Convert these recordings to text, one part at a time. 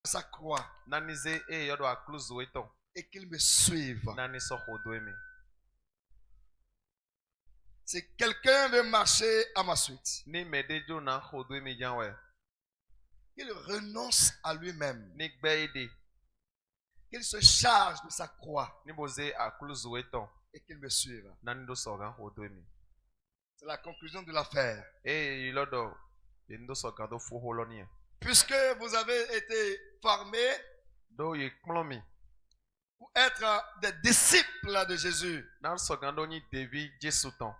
sa croix nanize yodo akluzu eton et qu'il me suive. nani so khodoemi. Si quelqu'un veut marcher à ma suite, Ni medejo na khodoemi janwe. qu'il renonce à lui-même, Ni gbeide qu'il se charge de sa croix ni boze akluzu eton et qu'il me suive. nani do sogan khodoemi. C'est la conclusion de l'affaire. Lodo ndo sogan do foholoni. Puisque vous avez été formés Do ye klomi pour être des disciples de Jésus, na sogan do ni devi Jesu ton.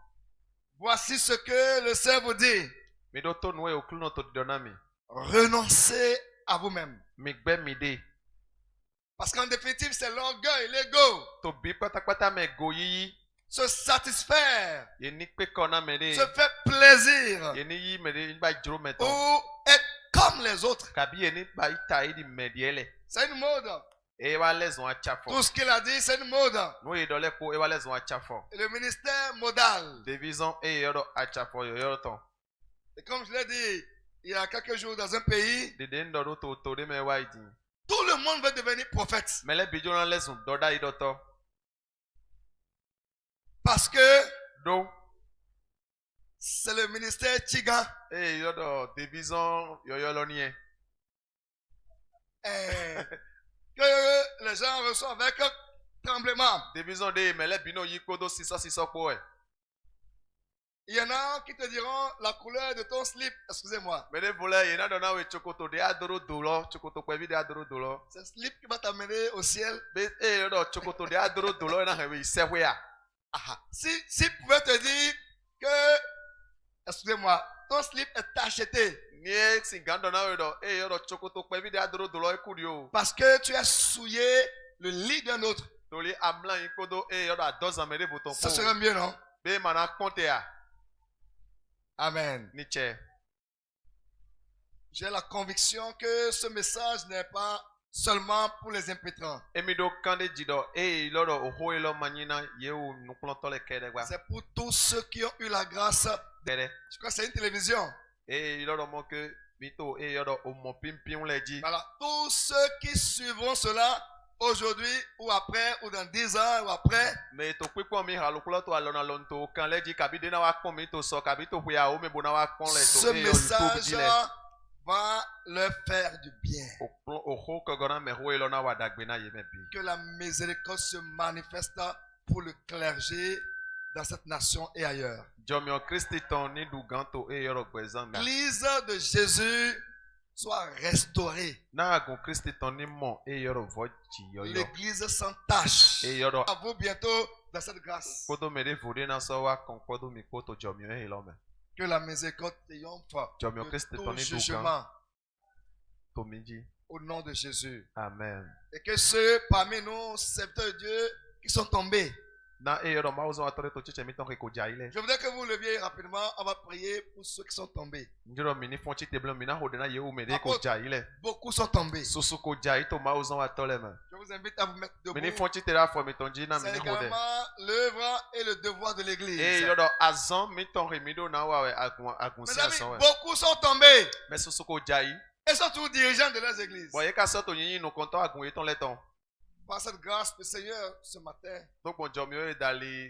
voici ce que le Seigneur vous dit. Mi do to noe okluno to donami. Renoncez à vous-même. Mi gbe mi de Parce qu'en définitive, c'est l'orgueil, l'ego. to bi patakpata me goyi Se satisfaire, ye ni pe kona me de se faire plaisir ye ni yi me de ba jro me ton. ou être comme les autres. Kabi ye ni ba ita idi mediele. C'est une mode. E wa lezon achafo. Tout ce qu'il a dit, c'est une mode. No ye dole ko e wa lezon achafo. Et le ministère modal. Division yodo achafo yodo ton. Et comme je l'ai dit il y a quelques jours dans un pays, De ndo do to de me wa idi. tout le monde veut devenir prophète. Mele bijo na lezon doda idoto. Parce que Do c'est le ministère Chigan. yodo division yoyolonie. Que les gens reçoivent avec tremblement. Division de mele bino yikodo sisa ko e. Il y en a qui te diront la couleur de ton slip. Excusez-moi. Mele vole ye na dona we chokoto de adoro dolo, chokoto kwa de adoro dolo. C'est le slip qui va t'amener au ciel. Be yodo chokoto de adoro dolo na hewe isewe a. Si pouvait te dire que, excusez-moi, ton slip est acheté Ni singando na we do yodo chokoto kwa de adoro dolo e kudio. parce que tu as souillé le lit d'un autre. Toli amla yikodo yodo adoza mere boton Ce po. serait mieux, non? Be mana konte a. Amen. Ni che. J'ai la conviction que ce message n'est pas seulement pour les impétrants. Emido kande jido lodo oho elo manina yeu nuklonto le kede gwa. C'est pour tous ceux qui ont eu la grâce. Kede. Je crois que c'est une télévision. Lodo mo ke mito yodo o mo pimpim le ji. Voilà. Tous ceux qui suivront cela aujourd'hui ou après ou dans 10 ans ou après, Me to kwipo mi halukula to alona lonto kan le ji kabi de na wa kon mi to so kabi to puya o me bona wa kon le ce to message va leur faire du bien. oho ko gona me ho elo na wa dagbe na ye me bi. Que la miséricorde se manifeste pour le clergé dans cette nation et ailleurs. Jomio Christi ton ni du ganto yoro gwezanga. L'Église de Jésus soit restaurée. Na agun Christi ton ni mo yoro voji yoyo. L'Église sans tache. Yoro À vous bientôt dans cette grâce. kodo mere vode na so wa kon kodo mi koto jomio elome. Que la miséricorde triomphe Jomio de Christi tout ton ni du jugement gan to miji. au nom de Jésus. Amen. Et que ceux parmi nous, serviteurs de Dieu, qui sont tombés, Na yoro ma uzo atore to chiche mi ton ko jaile. je voudrais que vous leviez rapidement. On va prier pour ceux qui sont tombés. Njiro mini fonchi teblo mina hodena yeu me de ko jaile. Beaucoup sont tombés. Susu ko jai to ma uzo atole me. Je vous invite à vous mettre debout. Mini fonchi tera fo mi ton jina C'est mini hode. également l'œuvre et le devoir de l'Église. Yodo azon mi ton remido na wa we agun Mes si amis, ason we. beaucoup sont tombés. Mais susu ko jai. Ils sont tous dirigeants de leurs églises. Bon, yeka soto yin no konto agun eton leton. Par cette grâce du Seigneur, ce matin, Donc bon jomio e dali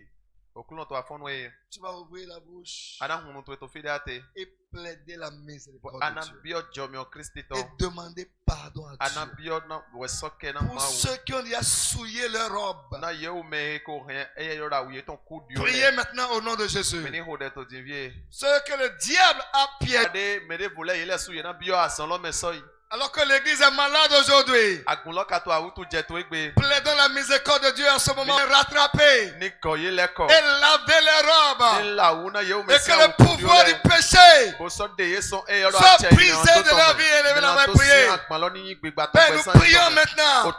okulon to afon we. tu vas ouvrir la bouche Ana hunu to fidate. et plaider la miséricorde Ana de Dieu. bio jomio Christi ton. Et demander pardon à Ana Dieu. bio na we soke na Pour ma ceux qui ont déjà souillé leur robe. na yeu me ko rien e yoda wi ton coup dio. Priez maintenant au nom de Jésus. Mini hode to divie. Ceux que le diable a piégé. De me de vole ile su ye na bio ason lo me soyi. Alors que l'église est malade aujourd'hui. Agun lo ka to awutu je to egbe. Plaidons la miséricorde de Dieu en ce moment. Rattraper Ni ko ye leko. et laver les robes. Ni la una yeu me Et que le pouvoir du péché soit brisé de la vie. Élevez la main, priez. Père, nous prions maintenant.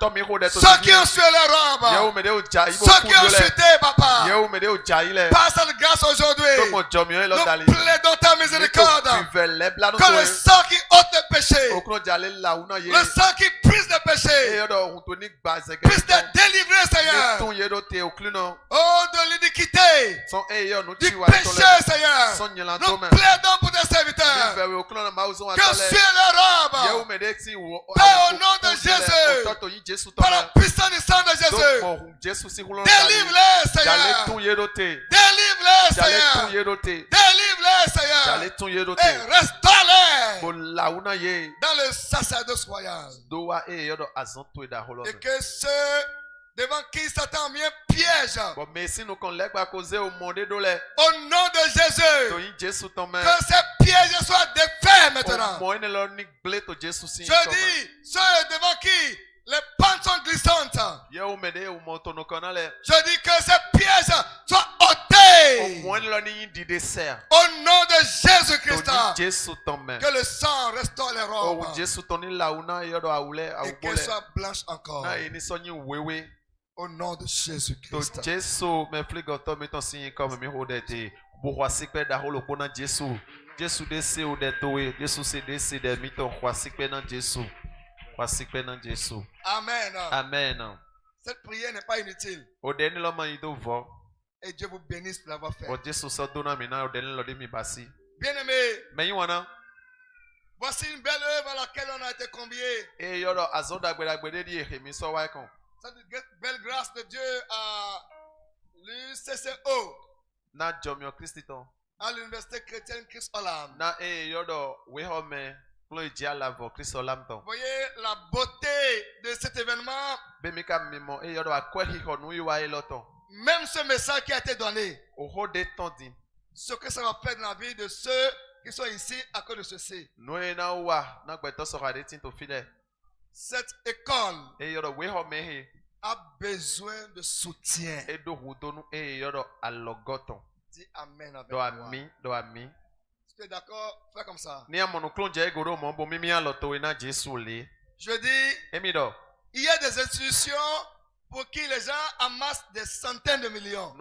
Ceux qui ont sué les robes. Ceux qui ont chuté, papa. Par cette grâce aujourd'hui. Nous plaidons ta miséricorde. Que le sang qui ôte le péché. Le sang qui brise tes péchés. Puisse te délivrer, Seigneur. Oh, de l'iniquité. Du péché, Seigneur. Nous plaidons pour tes serviteurs. Que suis le robe. Père, au nom de Jésus. Par la puissance du sang de Jésus. Délivre-les, Seigneur. Délivre-les, Seigneur. Délivre-les, Seigneur. Et restaure-les dans le sacerdoce royal. Et que ceux devant qui Satan vient piège. Au nom de Jésus. Que ces pièges soient défaits maintenant. Je dis, ceux devant qui les pentes sont glissantes. Je dis que ces pièges soient ôtés. Au nom de Jésus-Christ. Que le sang restaure les robes. Et qu'elles soient blanches encore. Au nom de Jésus-Christ. Amen. Amen. Cette prière n'est pas inutile. Et Dieu vous bénisse pour l'avoir fait. Bien-aimé, voici une belle œuvre à laquelle on a été conviés. Cette belle grâce de Dieu à l'UCCO, à l'Université chrétienne Christ Olam. Vous voyez la beauté de cet événement. Même ce message qui a été donné, ce que ça va faire dans la vie de ceux qui sont ici à cause de ceci. Cette école a besoin de soutien. Dis Amen avec moi. Si tu es d'accord, fais comme ça. Je dis, il y a des institutions pour qui les gens amassent des centaines de millions.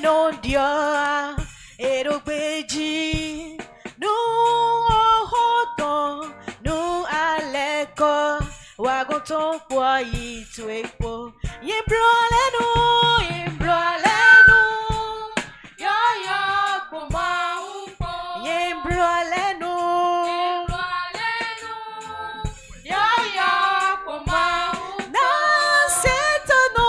Non Dia Erogbeji Nu Ohoton Nu Aleko Wagoton Kwa Yitu Ekpo Yimblo Lenu Yimblo Lenu Yo yo Kuma Upo Yimblo Lenu Yimblo Lenu Yo yo Kuma Upo Na Setonu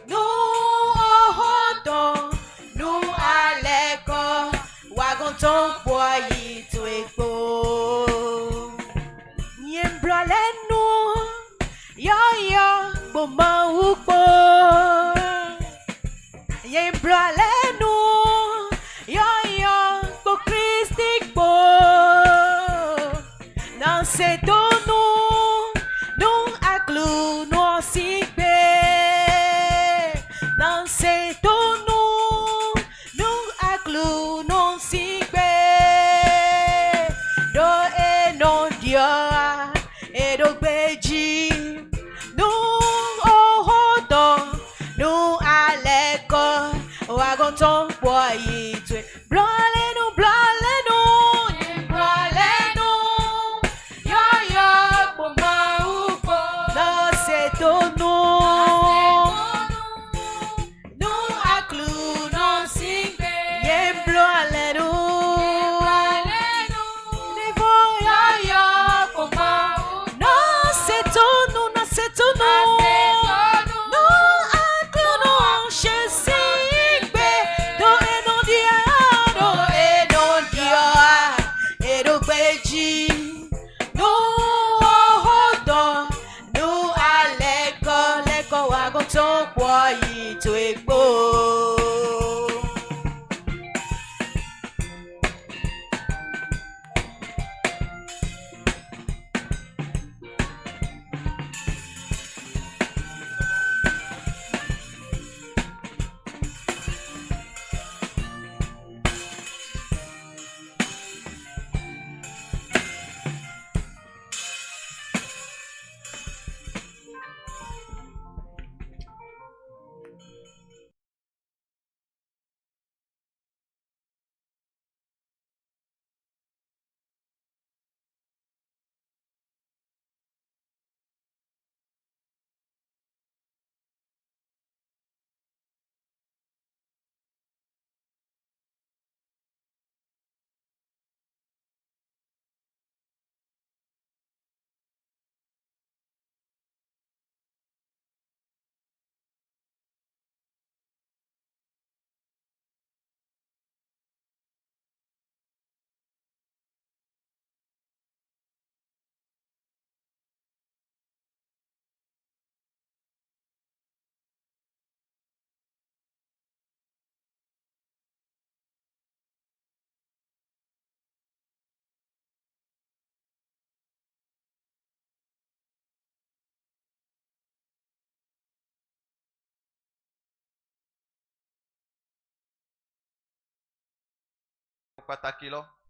Nu Ohoton Nu Aleko Wagonton Boyi to Ekpo Yembrolenu Yo yo Boma Ukpo Yembrolenu Yo yo Bo Christi Bo Nan se donu Nu Aklu No Sigbe Nan se donu Nu Aklu No Sigbe Do e non dia E do beji Nu Ohoton Nu Aleko Wagonton Boyi Twe Blolenu Blolenu Blolenu Yo yo Boma Upo No se donu Nu Aklu No Sigbe Yemblolenu Nevo yo yo Boma No se donu No se donu Nu Aklu No Shesigbe Do e non dia Do e non dia Erogbeji Nu Ohoton Nu Aleko Leko Wagoton Boyi to Ekpo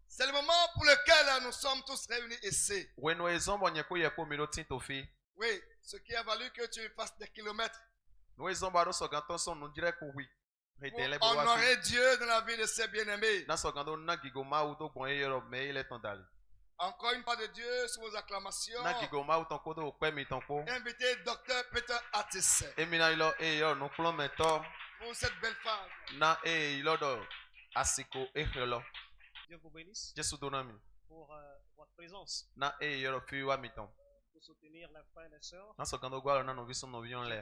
C'est le moment pour lequel nous sommes tous réunis ici. Oui, ce qui a valu que tu fasses des kilomètres. Pour honorer Dieu dans la vie de ses bien-aimés. Encore une fois de Dieu sur vos acclamations. Invitez Dr. Peter Attis. Pour cette belle phase. Dieu vous bénisse pour votre présence. Pour soutenir les frères et les sœurs. Je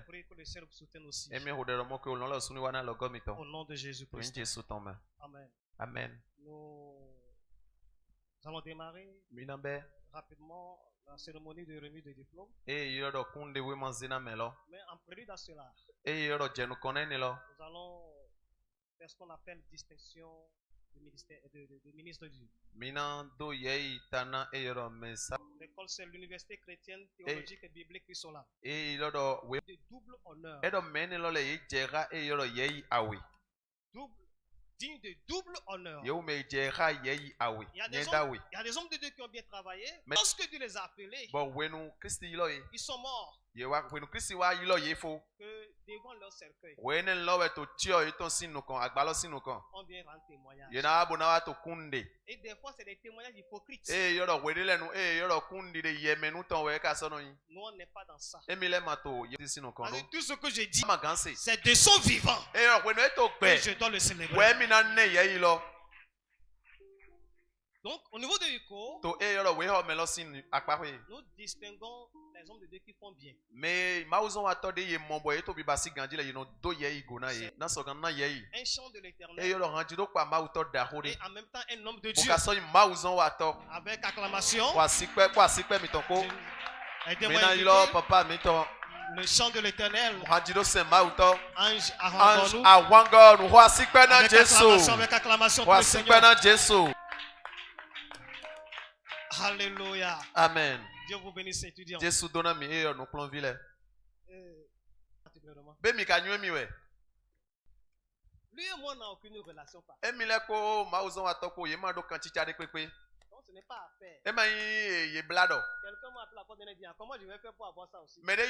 prie que les sœurs vous soutiennent aussi. Au nom de Jésus-Christ. Amen. Amen. Nous allons démarrer rapidement la cérémonie de remise de diplôme. Mais en prélude à cela, nous allons c'est ce qu'on appelle distinction de ministre de Dieu. L'école, c'est l'université chrétienne, théologique et biblique qui sont là. De double honneur. Digne de double honneur. Il y a des hommes de Dieu qui ont bien travaillé. Mais lorsque Dieu les a appelés, ils sont morts. Que devant leur cercueil, on vient rendre témoignage. Et des fois, c'est des témoignages hypocrites. Nous, on n'est pas dans ça. Tout ce que je dis, c'est de son vivant. Et je dois le célébrer. Donc, au niveau de Yuko, nous distinguons les hommes de Dieu qui font bien. Un chant de l'Éternel et en même temps un homme de Dieu. Avec acclamation. Le chant de l'Éternel. Avec acclamation pour le Seigneur. Alléluia. Amen. Dieu vous bénisse, étudiants. Jésus donne mi nous plonville. Lui et moi n'avons aucune relation pas. Donc ce n'est pas à faire. Quelqu'un m'a appelé la porte de dire comment je vais faire pour avoir ça aussi. Mais j'ai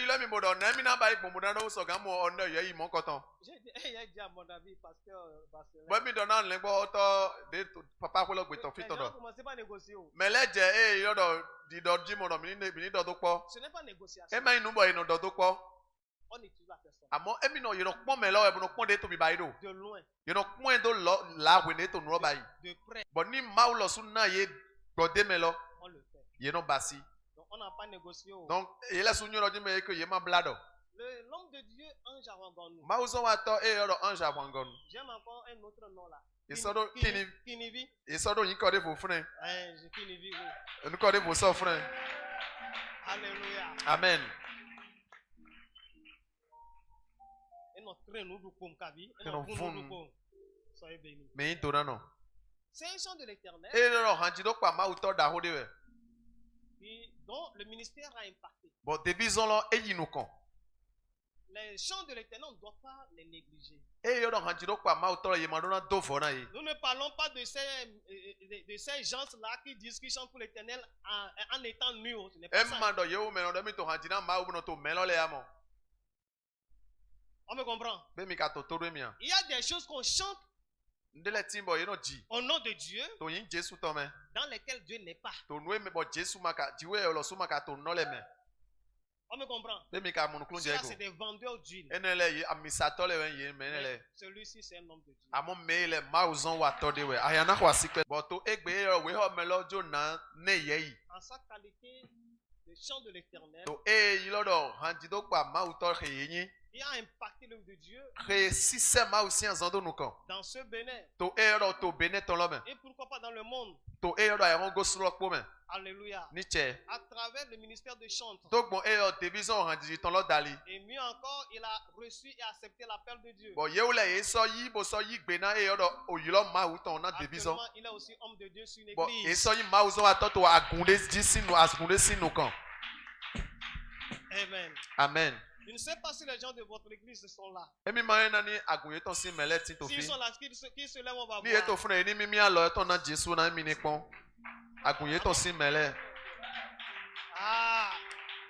dit, il a dit à mon ami, pasteur Barcelone. Commencez pas à négocier. Mais là, ce n'est pas négociation. On étudie la personne. De loin. De près. On le fait. Donc on n'a pas négocié. Donc, l'homme de Dieu, Ange Awangonou. J'aime encore un autre nom là. Kinivi. Alléluia. Amen. Soyez bénis. C'est un chant de l'Éternel dont le ministère a impacté. Les chants de l'Éternel, on ne doit pas les négliger. Nous ne parlons pas de ces gens-là qui disent qu'ils chantent pour l'Éternel en étant nus. Ce n'est pas ça. On me comprend? Il y a des choses qu'on chante au nom de Dieu dans lesquelles Dieu n'est pas. On me comprend? Ça, c'est des vendeurs d'huile. Celui-ci, c'est un homme de Dieu. En sa qualité de chant de l'Éternel, il a impacté l'homme de Dieu dans ce Bénin. Et pourquoi pas dans le monde? Alléluia. À travers le ministère de chantre. Et mieux encore, il a reçu et accepté l'appel de Dieu. Actuellement, il est aussi homme de Dieu sur une église. Amen. Amen. Je ne sais pas si les gens de votre église sont là. S'ils sont là, qui se lèvent, on va voir. Ah,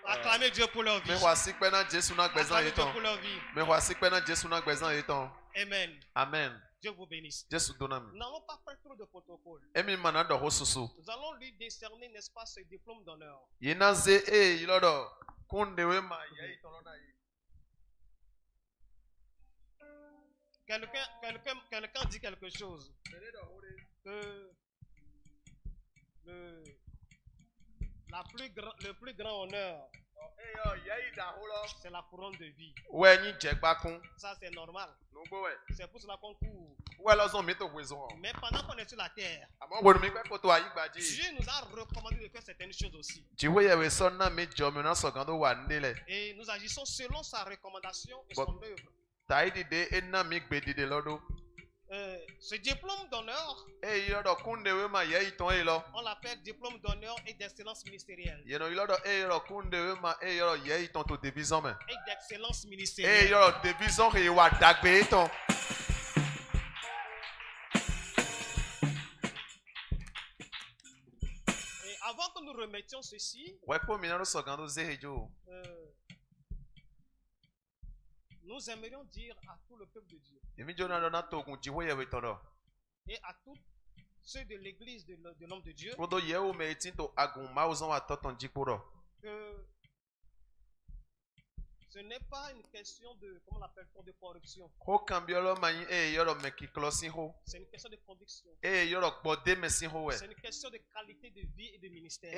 acclamez Dieu pour leur vie. Acclamez Dieu pour leur vie. Amen. Amen. Dieu vous bénisse. Nous n'allons pas faire trop de protocole. Nous allons lui décerner, n'est-ce pas, ce diplôme d'honneur. Quelqu'un dit quelque chose. Le plus grand honneur, c'est la couronne de vie. Ça, c'est normal. C'est pour cela qu'on court. Mais pendant qu'on est sur la terre, Dieu nous a recommandé de faire certaines choses aussi. Et nous agissons selon sa recommandation et son œuvre. Ce diplôme d'honneur, on l'appelle diplôme d'honneur et d'excellence ministérielle. Et d'excellence ministérielle. Et avant que nous remettions ceci, nous aimerions dire à tout le peuple de Dieu et à tous ceux de l'église de l'homme de Dieu que ce n'est pas une question de, comment on l'appelle, de corruption. C'est une question de conviction. C'est une question de qualité de vie et de ministère.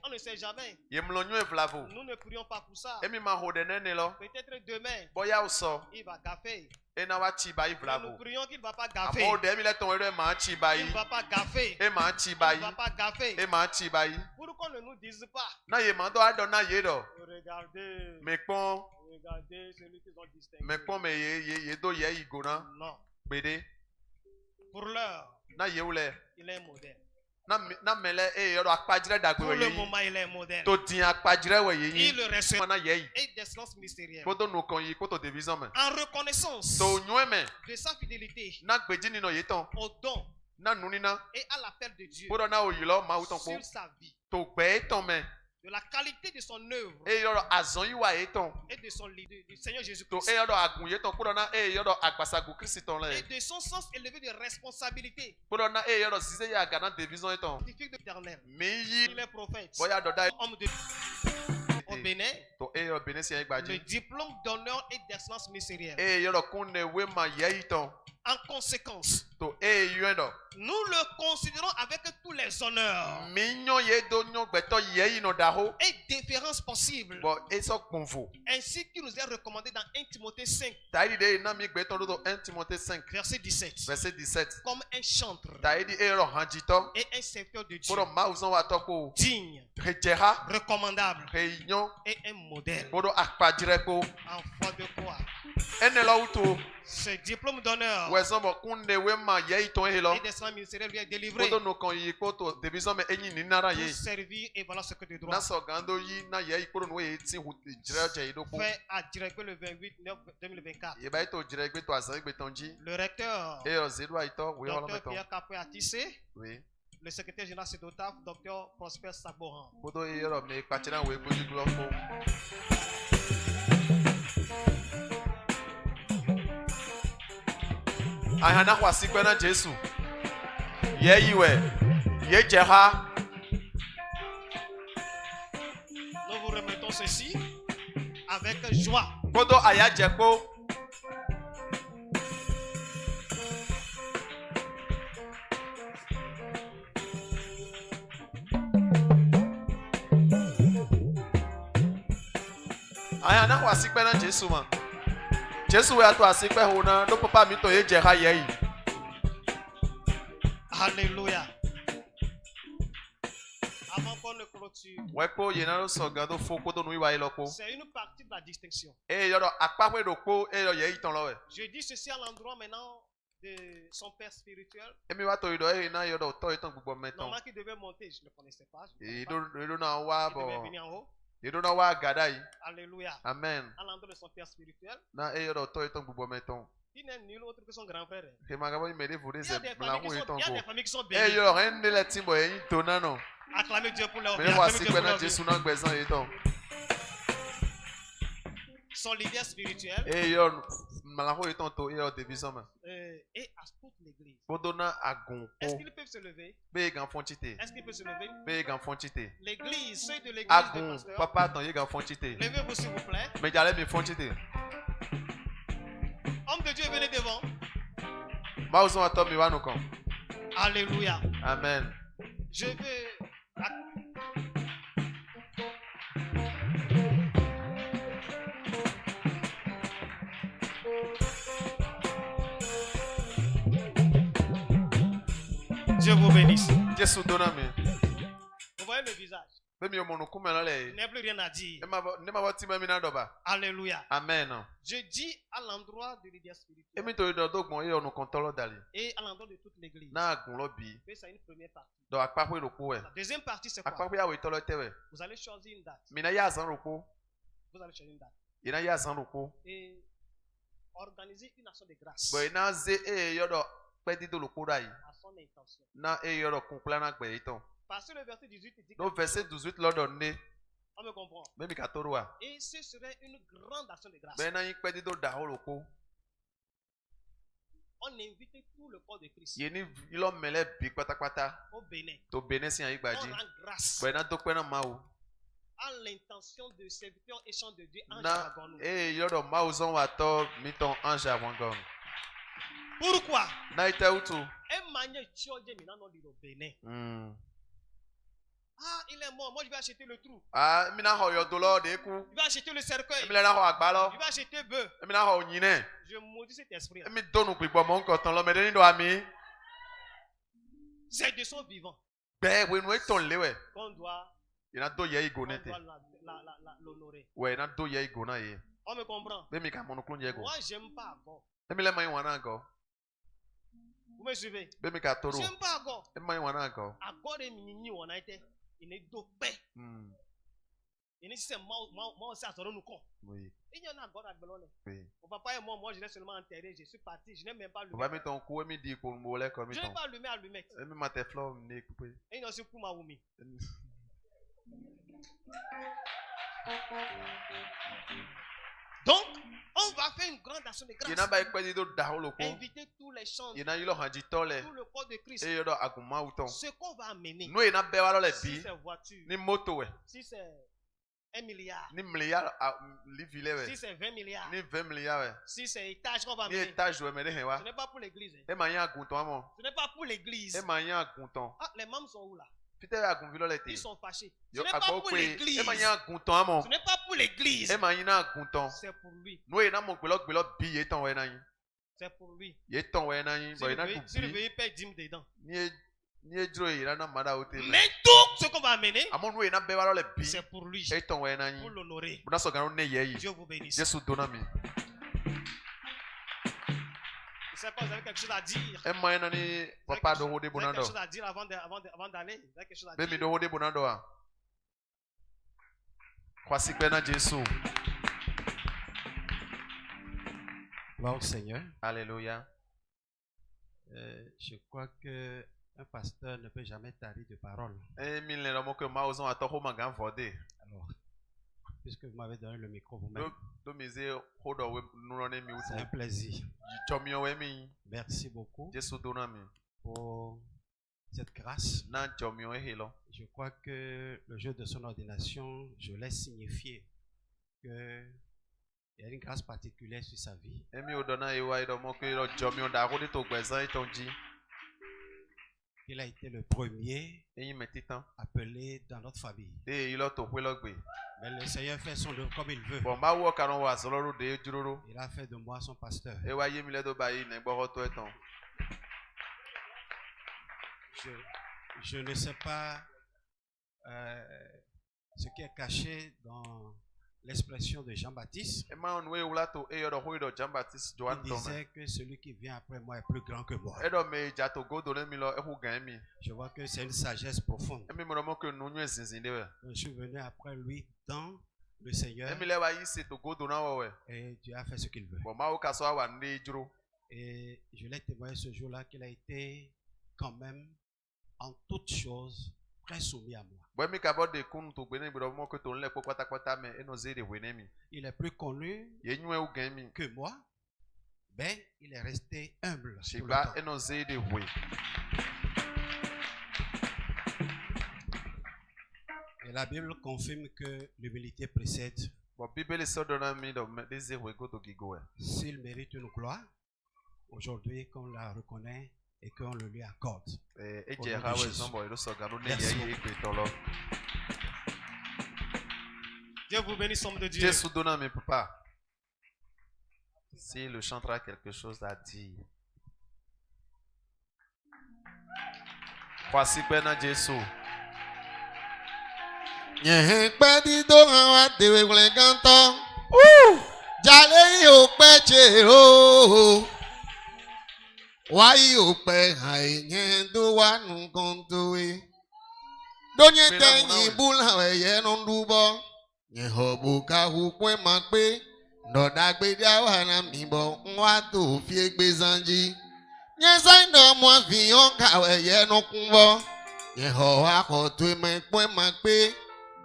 On ne sait jamais. Nous ne prions pas pour ça. Peut-être demain, il va gaffer. Et nous prions qu'il ne va pas gaffer. Il ne va pas gaffer. Il ne va pas gaffer. Pour qu'on ne nous dise pas. Regardez celui qu'ils ont distingué. Non. Pour l'heure, il est un modèle. Pour le moment, il est un modèle. Il reste et d'excellence ministérielle. En reconnaissance de sa fidélité au don et à l'appel de Dieu sur sa vie, de la qualité de son œuvre et de son leader, du Seigneur Jésus-Christ, et de son sens élevé de responsabilité. Il est prophète, homme de au Bénin, le diplôme d'honneur et d'excellence ministérielle. En conséquence, nous le considérons avec tous les honneurs et déférences possibles, ainsi qu'il nous est recommandé dans 1 Timothée 5, verset 17, comme un chantre et un serviteur de Dieu, digne, recommandable et un modèle, en foi de quoi ce diplôme d'honneur et d'excellence ministérielle lui est délivré pour servir et voilà ce que de droit. Fait à Directeur le 28/9/2024. Le recteur, Dr Pierre Capoué Atissé, le secrétaire général Sédotaf, Dr Prosper Saboran. Ahana kwa siku na Jesu. Nous vous remettons ceci avec joie. Kodo ayajeko. Ahana kwa siku na Jesu man. Alléluia. Avant qu'on ne clôture, c'est une partie de la distinction. Je dis ceci à l'endroit maintenant de son père spirituel. Normalement qui devait monter, je ne le connaissais pas. Il devait venir en haut. Alléluia. Amen. À l'endroit de son père spirituel. Il n'est nul autre que son grand frère. Il y a des familles qui sont bénies. Acclamez Dieu pour leur vie. Son leader spirituel et à toute l'église. Est-ce qu'ils peuvent se lever? Est-ce qu'ils peuvent se lever? L'église, ceux de l'église des pasteurs. Levez-vous s'il vous plaît. Homme de Dieu, venez devant. Alléluia. Amen. Je vais... Dieu vous bénisse. Vous voyez le visage. Il n'y a plus rien à dire. Alléluia. Amen. Je dis à l'endroit de l'idée spirituelle et à l'endroit de toute l'église. Mais c'est une première partie. La deuxième partie, c'est quoi? Vous allez choisir une date. Vous allez choisir une date. Et organiser une action de grâce à son intention. Parce que le verset 18 dit que on me comprend. Et ce serait une grande action de grâce. On invitait tout le corps de Christ au Bénin. On rend grâce à l'intention de serviteur et chant de Dieu en Jaragonou. Pourquoi? Ah, il est mort. Moi, je vais acheter le trou. Je vais acheter le cercueil. Je vais acheter bœuf. Je maudis cet esprit. C'est de son vivant qu'on doit l'honorer. On me comprend. Moi, j'aime pas Agor. Vous me suivez? J'aime pas Agor. Agor est mini, on a été. Il est dopé. Il est si c'est moi aussi à nous con. Il y en a Agor à Belone. Mon papa et moi je l'ai seulement enterré. Je suis parti. Je n'ai même pas allumé. Je n'ai pas allumé allumette. Et il y a aussi pour ma oumi. Donc, on va faire une grande action de grâce. Inviter tous les chants, tout le corps de Christ. Ce qu'on va amener, si c'est voiture, si c'est 1 milliard, si c'est 20 milliards, si c'est étage qu'on va amener, ce n'est pas pour l'église. Ce n'est pas pour l'église. Ah, les membres sont où là? Ils sont fâchés. Ce n'est pas pour l'église. Ce n'est pas pour l'église. C'est pour lui. C'est pour lui. Si le veut, il paye 10 dedans. Mais tout ce qu'on va amener, c'est pour lui. Pour l'honorer. Dieu vous bénisse. Je ne sais pas, vous avez quelque chose à dire. Vous avez quelque chose à dire avant d'aller. Vous avez quelque chose à dire. Gloire au Seigneur. Alléluia. Je crois qu'un pasteur ne peut jamais tarir de parole. Alors, puisque vous m'avez donné le micro vous-même, c'est un plaisir. Merci beaucoup pour cette grâce. Je crois que le jour de son ordination, je l'ai signifié qu'il y a une grâce particulière sur sa vie. Il a été le premier appelé dans notre famille. Mais le Seigneur fait son œuvre comme il veut. Il a fait de moi son pasteur. Je ne sais pas ce qui est caché dans l'expression de Jean-Baptiste. Il disait que celui qui vient après moi est plus grand que moi. Je vois que c'est une sagesse profonde. Je suis venu après lui dans le Seigneur et Dieu a fait ce qu'il veut. Et je l'ai témoigné ce jour-là qu'il a été quand même en toutes choses très soumis à moi. Il est plus connu que moi, mais il est resté humble. Et la Bible confirme que l'humilité précède. S'il mérite une gloire, aujourd'hui qu'on la reconnaît et qu'on le lui accorde. Merci. Dieu vous bénisse, homme de Dieu. Si le chanteur a quelque chose à dire. Voici Bernard Jésus. Nye pedi do hawa dewe wle ganto. Jale yo peche o. Wai yo pe hai nye do wa nu konto e. Donye tenyi bula we ye non dubo. Nye hobu ka hu kwe makpe. No dagbe dia wa na mibo. Nwa to fie gbe zanji. Nye zaindo mwa viyon ka we ye no kumbo. Nye ho wa ko tu me kwe makpe.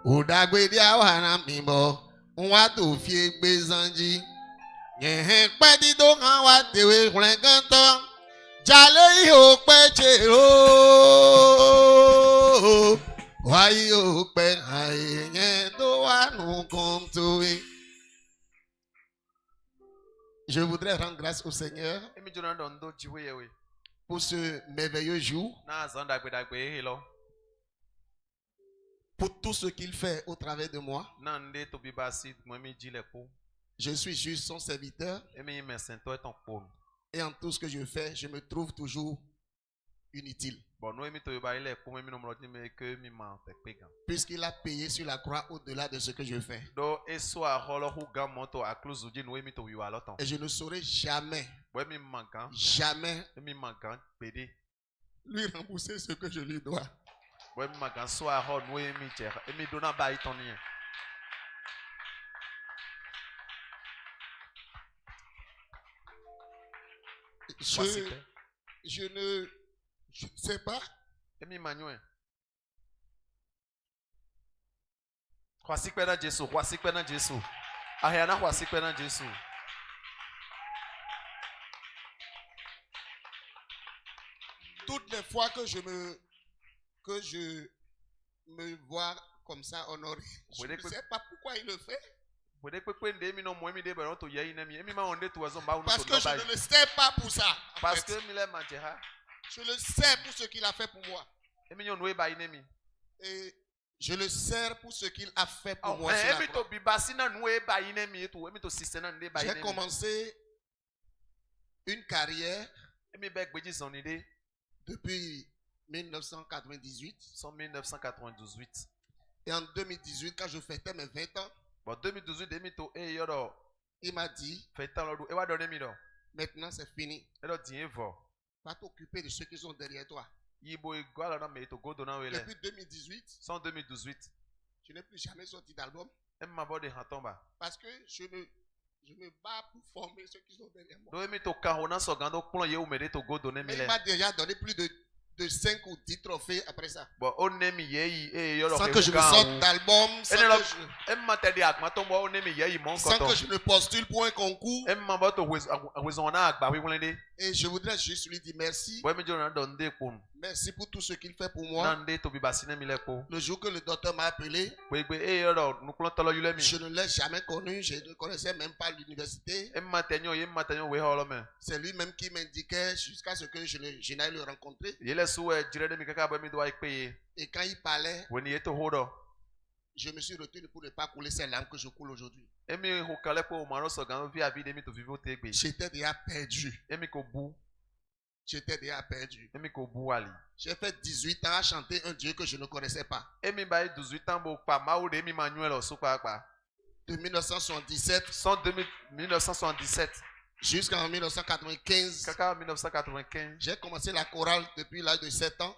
O dagbe dia wa na mibo. Nwa to fie gbe zanji. Nye he pe di do kan wa tewe kwen ganto. Jale yo peche o. Why you pen I do one come to it? Je voudrais rendre grâce au Seigneur pour ce merveilleux jour, pour tout ce qu'il fait au travers de moi. Je suis juste son serviteur et en tout ce que je fais, je me trouve toujours inutile. Puisqu'il a payé sur la croix au-delà de ce que je fais. Et je ne saurais jamais lui rembourser ce que je lui dois. Je ne sais pas. Toutes les fois que je me vois comme ça honoré, je ne sais pas pourquoi il le fait. Parce que je ne le sais pas pour ça. Je le sais pour ce qu'il a fait pour moi. Et je le sers pour ce qu'il a fait pour moi. J'ai commencé une carrière depuis 1998. Et en 2018, quand je fêtais mes 20 ans, il m'a dit, maintenant c'est fini. Va t'occuper de ceux qui sont derrière toi. Depuis 2018, je n'ai plus jamais sorti d'album. Parce que je me bats pour former ceux qui sont derrière moi. Mais il m'a déjà donné plus de 5 ou 10 trophées après ça. Sans que je me sorte d'album, sans que je ne postule pour un concours. Et je voudrais juste lui dire merci. Merci pour tout ce qu'il fait pour moi. Le jour que le docteur m'a appelé, je ne l'ai jamais connu. Je ne connaissais même pas l'université. C'est lui-même qui m'indiquait jusqu'à ce que je n'aille le rencontrer. Et quand il parlait, je me suis retenu pour ne pas couler ces larmes que je coule aujourd'hui. J'étais déjà perdu. J'étais déjà perdu. J'ai fait 18 ans à chanter un Dieu que je ne connaissais pas. De 1977 jusqu'en 1995, j'ai commencé la chorale depuis l'âge de 7 ans.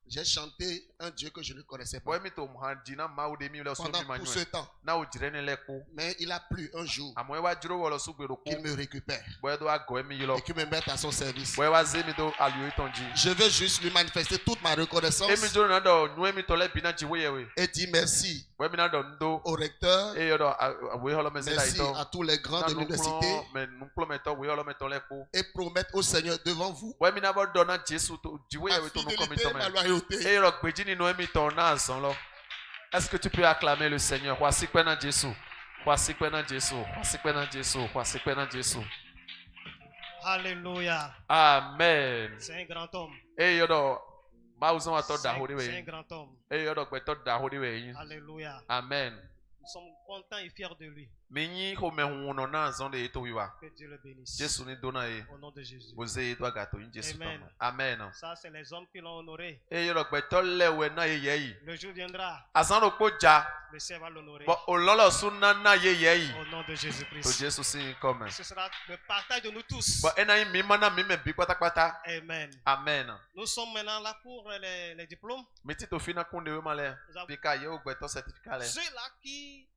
J'ai chanté un Dieu que je ne connaissais pas pendant tout ce temps. Mais il a plu un jour qu'il me récupère et qu'il me mette à son service. Je veux juste lui manifester toute ma reconnaissance et dire merci au recteur, merci à tous les grands de l'université et promettre au Seigneur devant vous ma fidélité, ma loyauté. Est-ce que tu peux acclamer le Seigneur? Alléluia. Amen. C'est un grand homme. C'est un grand homme. Alléluia. Amen. Nous sommes contents et fiers de lui. Que Dieu le bénisse. Jésus ni dona e. Au nom de Jésus. Vous êtes doit gâteau in Jésus. Amen. Amen. Ça, c'est les hommes qui l'ont honoré. Et yo gbe to lewe na ye yi. Le jour viendra. Asan ro po ja. Le ciel va l'honorer. Bo ololo sunna na ye yi. Au nom de To Jésus-Christ. Jésus si comme. Ce sera le partage de nous tous. Bo ena mi mana mi me bi patapata. Amen. Amen. Nous sommes maintenant là pour les diplômes. Meti to fina kunde we male. Bika ye o gbe to certificat le. Ceux-là qui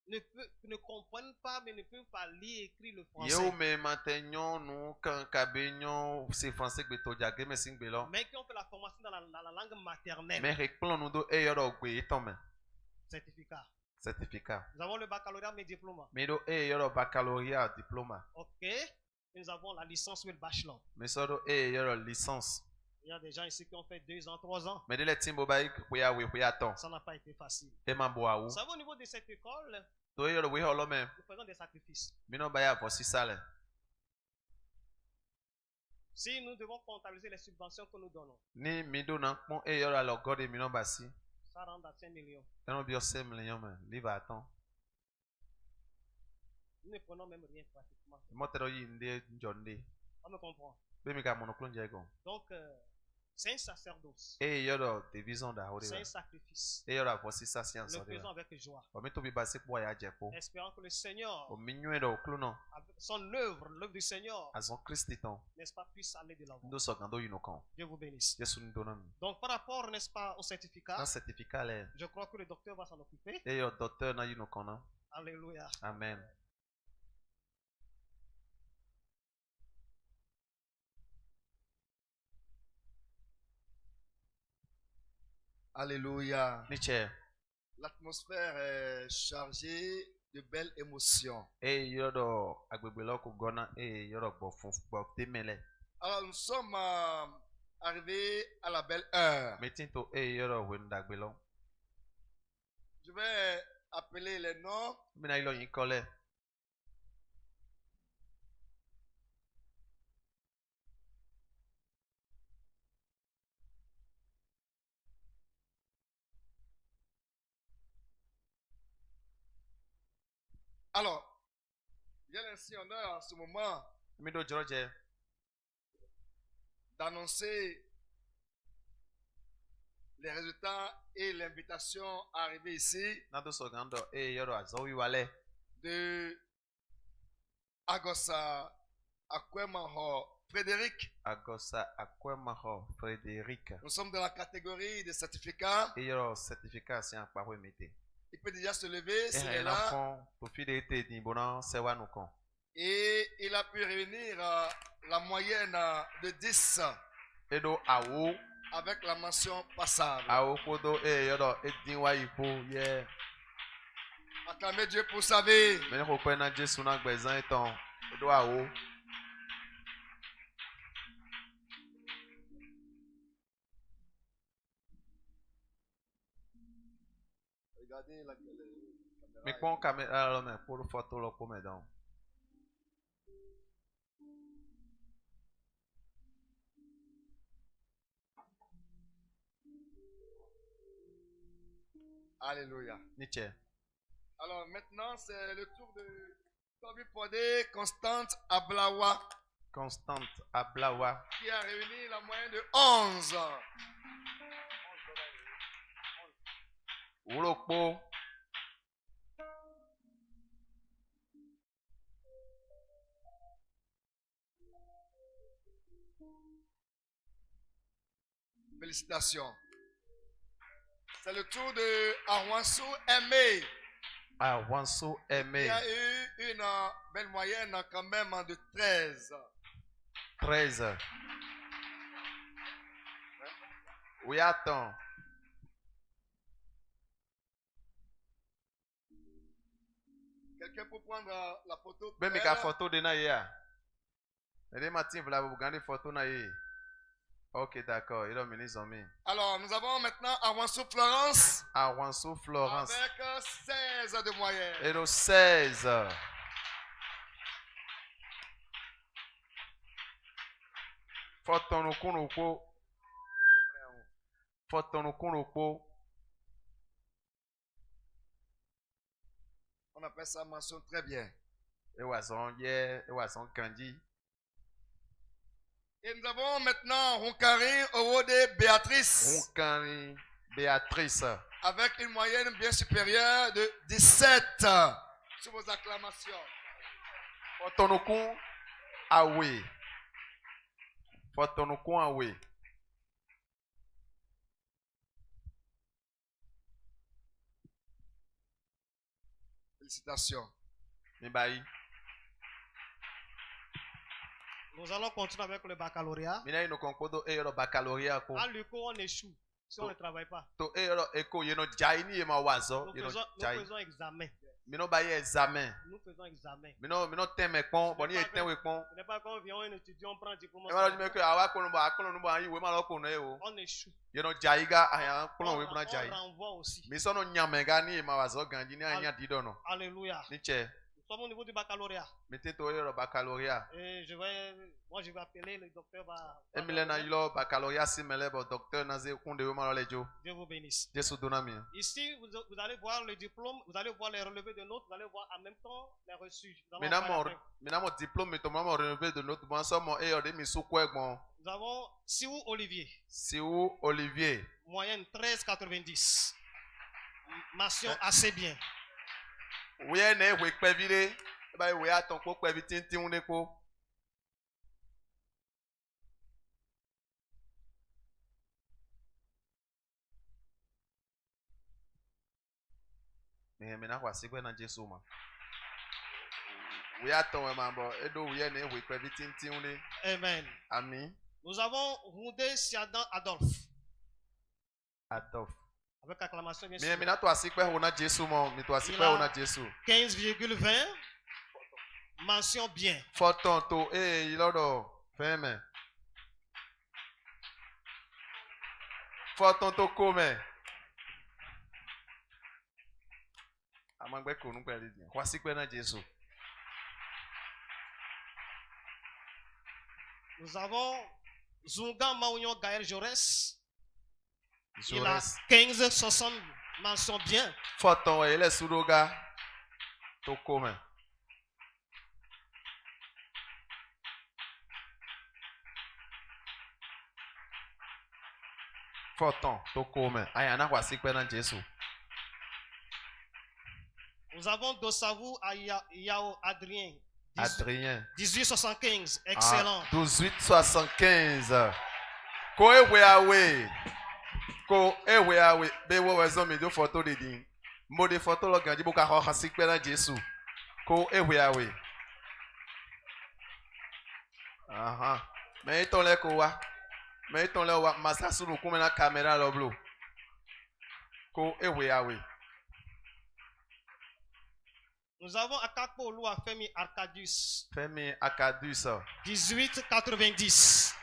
ne comprennent pas, mais ne peuvent pas lire et écrire le français. Yo me matenyon nou kan kabenyon c'est français que to jage me sing belo. Mais qui ont fait la formation dans la langue maternelle. Mais rekplan nou do e yo do gbe eton me. Certificat. Certificat. Nous avons le baccalauréat mais diplôme. Mais do e yo do baccalauréat diplôme. OK. Et nous avons la licence ou le bachelor. Mais ça do e yo do licence. Il y a des gens ici qui ont fait 2 ans, 3 ans. Mais de les timbo baik kuya we kuya ton. Ça n'a pas été facile. E ma bo awu. Vous savez, au niveau de cette école, To yo do we holo me. nous faisons des sacrifices. Mi no baya for sisale. Si nous devons comptabiliser les subventions que nous donnons, Ni mi do na pon e yo do lo god mi no basi. ça rentre à 5 millions. E no bi o 5 million me. Live aton. Nous ne prenons même rien pratiquement. Mo te do yi nde njonde. On me comprend. Be mi ka monoclone jego. Donc, c'est un sacerdoce. E yo do division da hore. C'est un sacrifice. E yo do for sisa science Nous de. le faisons avec joie. O mi to bi basi po ya jepo. Espérant que le Seigneur, O mi nyu do kluno. avec son œuvre, l'œuvre du Seigneur, Azon Christi ton. n'est-ce pas, puisse aller de l'avant. Ndo so gando yi no kan. Dieu vous bénisse. Yesu ni donam. Donc, par rapport, n'est-ce pas, au certificat, Na certificat le. je crois que le docteur va s'en occuper. E yo docteur na yi no kan na. Alléluia. Amen. Alléluia. Niche. L'atmosphère est chargée de belles émotions. E yo do agbegbe lo ko gona e yo do gbo fun gbo temele. Alors nous sommes arrivés à la belle heure. Metin to e yo do we ndagbe lo. Je vais appeler les noms. Mi na ilo yin kole. Alors, j'ai ainsi honneur en ce moment Mi do George. d'annoncer les résultats et l'invitation à arriver ici Na do so gando e yo do azo wi wale. de Agosa Akwemaho Frédéric. Agosa Akwemaho Frédéric. Nous sommes dans la catégorie des certificats. E yo certificat si an pa we mete. Il peut déjà se lever s'il est E là. l'enfant to fi de te ni bonan se wa nou kon. Et il a pu réunir la moyenne de 10 E do awo avec la mention passable. awo kodo e yo do e din wa ipo ye. Acclamez Dieu pour sa vie. Me ko pe na Jesu na gbezan eton. E do awo. Regardez la caméra. Mi pon caméra lo me pour photo lo po me don. Alléluia. Niche. Alors maintenant, c'est le tour de Toby Podé, Constante Ablawa, Constante Ablawa. qui a réuni la moyenne de 11. Ulokpo. Félicitations. C'est le tour de Arwansou Aimé. Arwansou Aimé. Il y a eu une belle moyenne quand même de 13. 13. Oui, attends. Quelqu'un peut prendre la photo? Ben, mais la photo de Naya. Et Martin, vous l'avez regardé photo Naya. Ok, d'accord. Il a mené son ami. Alors, nous avons maintenant Arwansou Florence. Arwansou Florence. Avec 16 de moyenne. Et le 16. Photo no kunuko. Photo no kunuko. On appelle ça mention très bien. Et nous avons maintenant Ronkari Owode Béatrice. Ronkari Béatrice. Avec une moyenne bien supérieure de 17. Sur vos acclamations. Fotonokun Awe. Fotonokun Awe. Félicitations. Nous allons continuer avec le baccalauréat. À l'UCO, on échoue si on ne travaille pas. Nous faisons examen. Nous faisons examen. Ce n'est pas quand vient un étudiant, on prend un diplôme. On échoue. On renvoie aussi. Alléluia. Nous sommes au niveau du baccalauréat. Et moi je vais appeler le docteur. Dieu vous bénisse. Ici, vous allez voir le diplôme, vous allez voir les relevés de notes, vous allez voir en même temps les reçus. Nous avons Siou Olivier. Moyenne 13,90. Mention assez bien. Oui, oui, oui, Amen. Amen. Nous avons Roudé Siadan Adolphe. Avec acclamation, bien sûr. Il a 15,20. Mention bien. Fotonto, il a fait. Fotonto comme. Nous avons Zunga Maounion Gaël Jaurès. Il a 15,60. Mention bien. Foton, il est Sudoga. Tokome. Foton, Tokome. Ayana Wasikwe dans Jésus. Nous avons Dosavou Yao Adrien. 18,75. Excellent. 18,75. Ko ewe awe. Be wo wezo mi do photo de din. Mo de photo lo ganji bo ka ho Wasikwe dans Jésus. Ko ewe awe. Aha. Mais ton le ko wa. Mais ton le wa masasuru ku me na caméra lo blo. Ko ewe awe. Nous avons Akakpo Olua Femi Arcadius. Femi Arcadius. 18,90.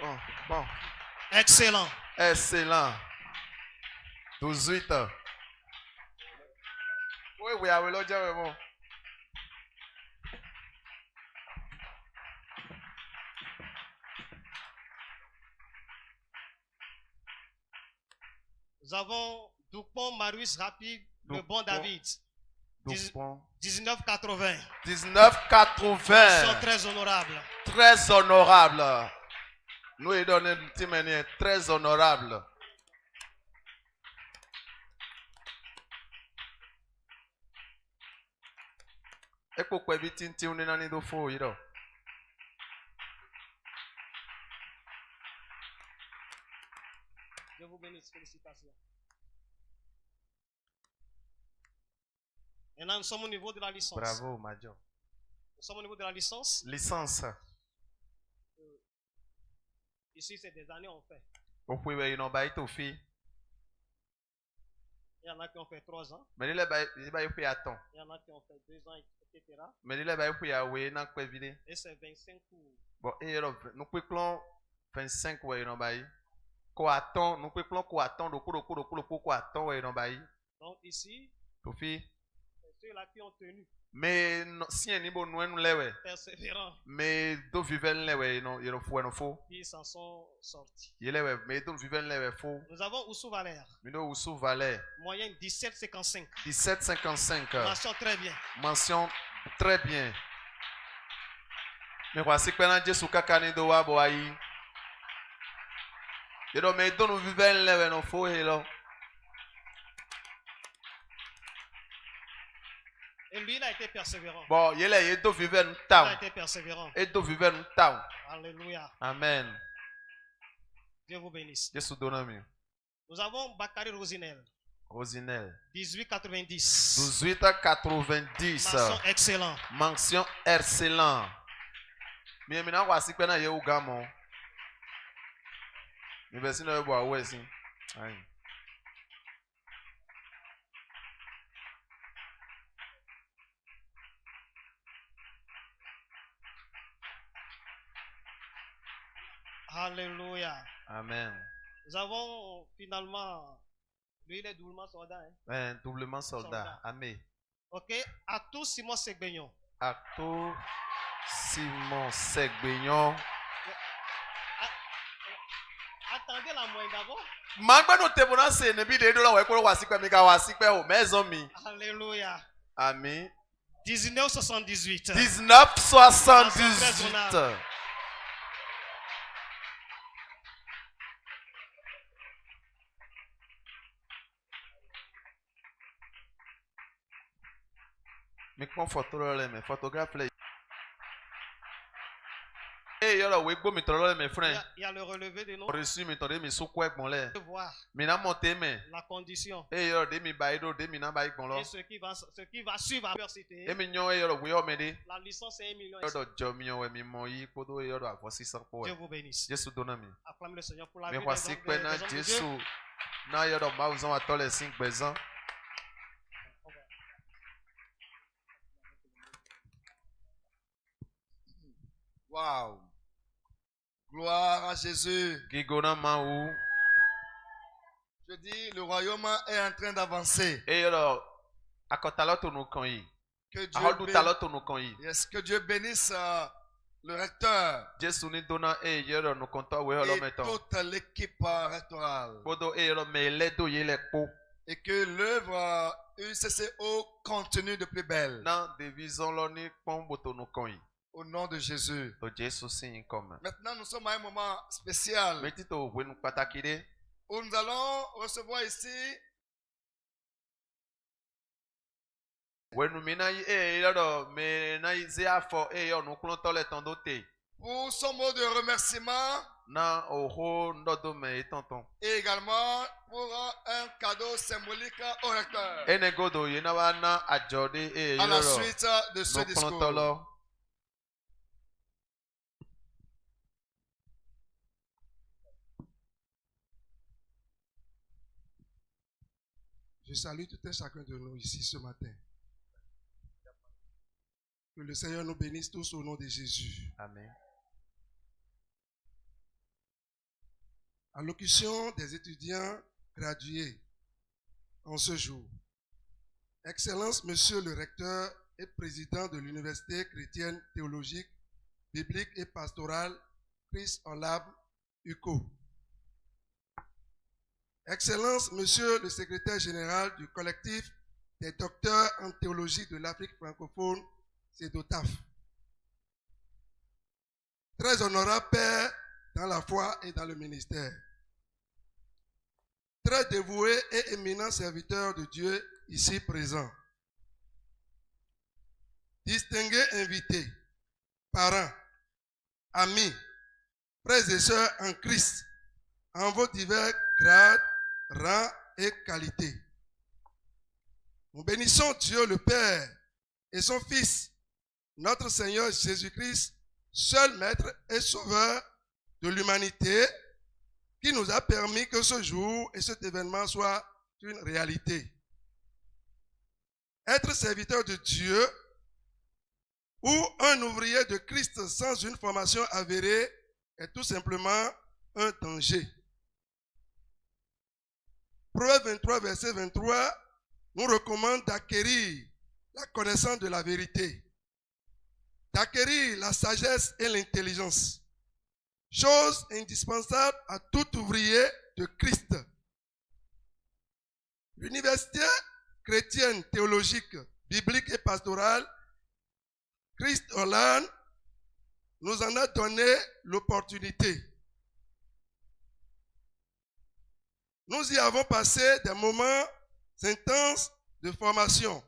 Oh, bon. Excellent. Excellent. 18. Oui, ah oui, là, déjà, bon. Nous avons Dupont Marius Rapide, le bon David. 19,80. 19,80. Très honorable. Très honorable. Nous lui donnons une petite manière très honorable. Et pourquoi vite on est dans les deux faux, Dieu vous bénisse, félicitations. Maintenant, nous sommes au niveau de la licence. Bravo, Major. Nous sommes au niveau de la licence. Licence. Ici, c'est des années on fait. Il y en a qui Il y en a qui ont fait 3 ans. Mais il y en a qui ont fait 2 ans, etc. Mais il y a et c'est 25 cours. Bon, et nous pouvons 25 ouais non bail. Quoi attend, nous pouvons quoi attendre donc ici, ceux ceux-là qui ont tenu. Mais si un niveau nous lewe. Persévérant. Mais do viven lewe no fou. Ils s'en sont sortis. Yelewe mais do viven lewe fou. Nous avons Oussou Valère. Mino Oussou Valère. Moyenne 17,55. 17,55. Mention très bien. Mention très bien. Mais voici que pendant Jésus kakani do wa bo ayi. Yedo mais do nous viven lewe no fou hello. Et lui, il a été persévérant. Bon, il a été persévérant. Alléluia. Amen. Dieu vous bénisse. Nous avons Bakary Rosinel. 1890. 1890. Mention excellent. Mention excellent. Mais maintenant, voici que nous avons Gamon. Nous avons ici. Alléluia. Amen. Nous avons finalement, lui il est doublement soldat. Doublement soldat. Amen. Ok. Atou Simon Segbeignon. Atou Simon Segbeignon. Attendez la moyenne d'abord. Alléluia. Amen. 1978. 1978. Mais comment photographe là? Il y a le relevé de nom. Reçu, mais attendez, mais sous quoi bon là? Voir la condition. Et ce qui va suivre à l'université. La licence est 1 million. Dieu vous bénisse. Acclame le Seigneur pour la vie des hommes de Dieu. Wow. Gloire à Jésus. Je dis, le royaume est en train d'avancer. Que Dieu bénisse le recteur et toute l'équipe rectorale. Et que l'œuvre UCCO continue de plus belle. Au nom de Jésus. Maintenant, nous sommes à un moment spécial où nous allons recevoir ici pour son mot de remerciement et également pour un cadeau symbolique au recteur à la suite de ce discours. Je salue tout un chacun de nous ici ce matin. Que le Seigneur nous bénisse tous au nom de Jésus. Amen. Allocution des étudiants gradués en ce jour. Excellence, Monsieur le recteur et président de l'Université chrétienne théologique, biblique et pastorale Christ en Lab, UCO. Excellence, Monsieur le secrétaire général du collectif des docteurs en théologie de l'Afrique francophone, CEDOTAF. Très honorable Père dans la foi et dans le ministère. Très dévoué et éminent serviteur de Dieu ici présent. Distingués invités, parents, amis, frères et sœurs en Christ, en vos divers grades, rang et qualité. Nous bénissons Dieu le Père et son Fils, notre Seigneur Jésus-Christ, seul Maître et Sauveur de l'humanité, qui nous a permis que ce jour et cet événement soient une réalité. Être serviteur de Dieu ou un ouvrier de Christ sans une formation avérée est tout simplement un danger. Proverbe 23, verset 23, nous recommande d'acquérir la connaissance de la vérité, d'acquérir la sagesse et l'intelligence, chose indispensable à tout ouvrier de Christ. L'université chrétienne, théologique, biblique et pastorale, Christ Holland, nous en a donné l'opportunité. Nous y avons passé des moments intenses de formation,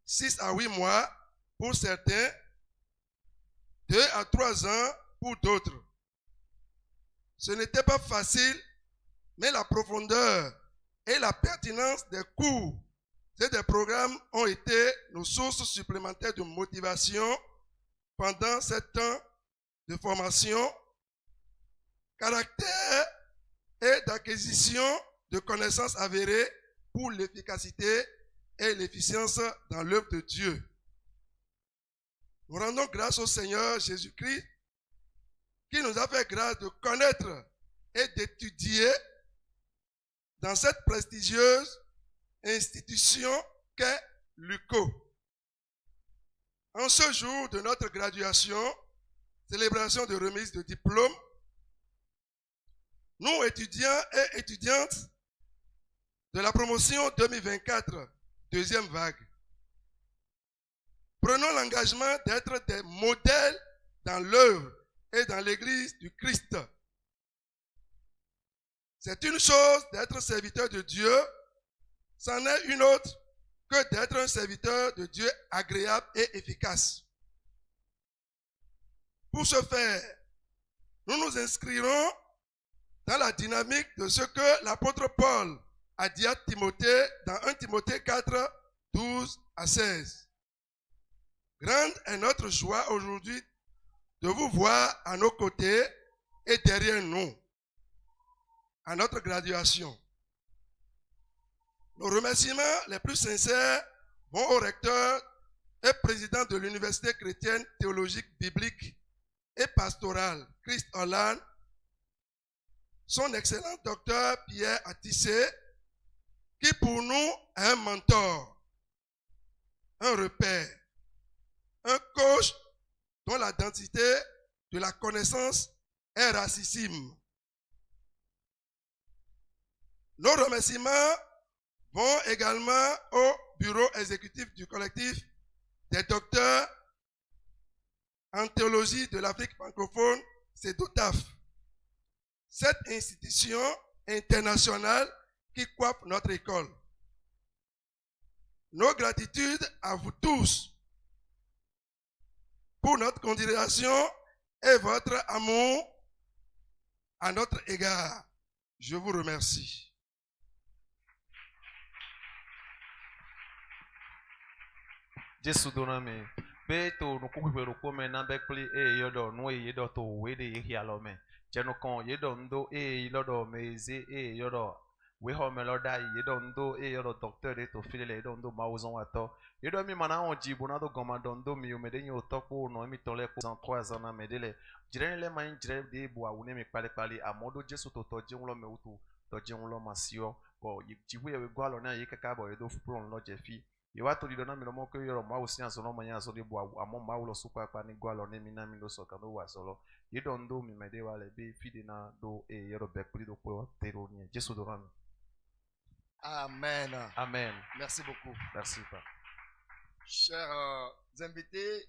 6 à 8 mois pour certains, 2 à 3 ans pour d'autres. Ce n'était pas facile, mais la profondeur et la pertinence des cours et des programmes ont été nos sources supplémentaires de motivation pendant 7 ans de formation, caractère et d'acquisition de connaissances avérées pour l'efficacité et l'efficience dans l'œuvre de Dieu. Nous rendons grâce au Seigneur Jésus-Christ qui nous a fait grâce de connaître et d'étudier dans cette prestigieuse institution qu'est l'UCO. En ce jour de notre graduation, célébration de remise de diplôme, nous, étudiants et étudiantes de la promotion 2024, deuxième vague, prenons l'engagement d'être des modèles dans l'œuvre et dans l'Église du Christ. C'est une chose d'être serviteur de Dieu, c'en est une autre que d'être un serviteur de Dieu agréable et efficace. Pour ce faire, nous nous inscrirons dans la dynamique de ce que l'apôtre Paul a dit à Timothée dans 1 Timothée 4, 12 à 16. Grande est notre joie aujourd'hui de vous voir à nos côtés et derrière nous, à notre graduation. Nos remerciements les plus sincères vont au recteur et président de l'Université chrétienne théologique biblique et pastorale, Christ Holland, son excellent docteur Pierre Attissé, qui pour nous est un mentor, un repère, un coach dont la densité de la connaissance est rarissime. Nos remerciements vont également au bureau exécutif du collectif des docteurs en théologie de l'Afrique francophone, c'est DOTAF. Cette institution internationale qui coiffe notre école. Nos gratitudes à vous tous pour notre considération et votre amour à notre égard. Je vous remercie. Jésus doname beto no kukwero kome na bekli yodo no yedo to wede hialome jeno kon yedo ndo yodo meze yodo we ho meloda yedo ndo yodo docteur de to filele yedo ndo mauzon ato yedo mi mana on jibu na do gomando ndo mi umede nyo toko no mi tole ko 3 ans na medele jirene le man jire de bo awune mi pale amodo Jésus to toje nlo me utu toje nlo masio ko jibu ye we gwalo na yekaka bo yedo fupron lo jefi Iwato di dona milomo ko yoro ma osi anso no manya so de bo amo ma ulo super pa ni gwalo ne mina mi lo so kan do wa solo yedo ndo mi mede wale be fide na do yoro be kuli do po tero ni Jésus do rami. Amen. Amen. Merci beaucoup. Merci pas. Chers invités,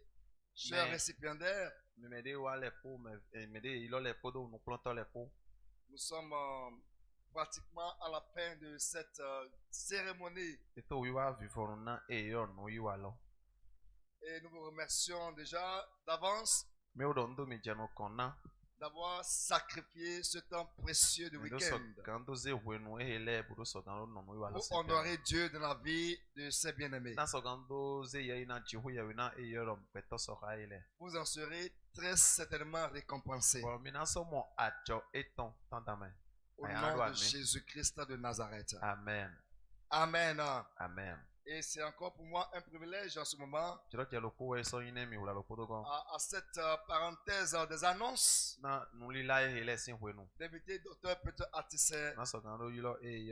chers récipiendaires, me mede wale po me mede ilo le po do no planto le po. Nous sommes pratiquement à la fin de cette cérémonie. Et nous vous remercions déjà d'avance d'avoir sacrifié ce temps précieux de week-end pour honorer Dieu dans la vie de ses bien-aimés. Vous en serez très certainement récompensés. Au nom de Jésus-Christ de Nazareth. Amen. Amen. Amen. Et c'est encore pour moi un privilège en ce moment, à cette parenthèse des annonces, d'inviter Dr. Peter Attissé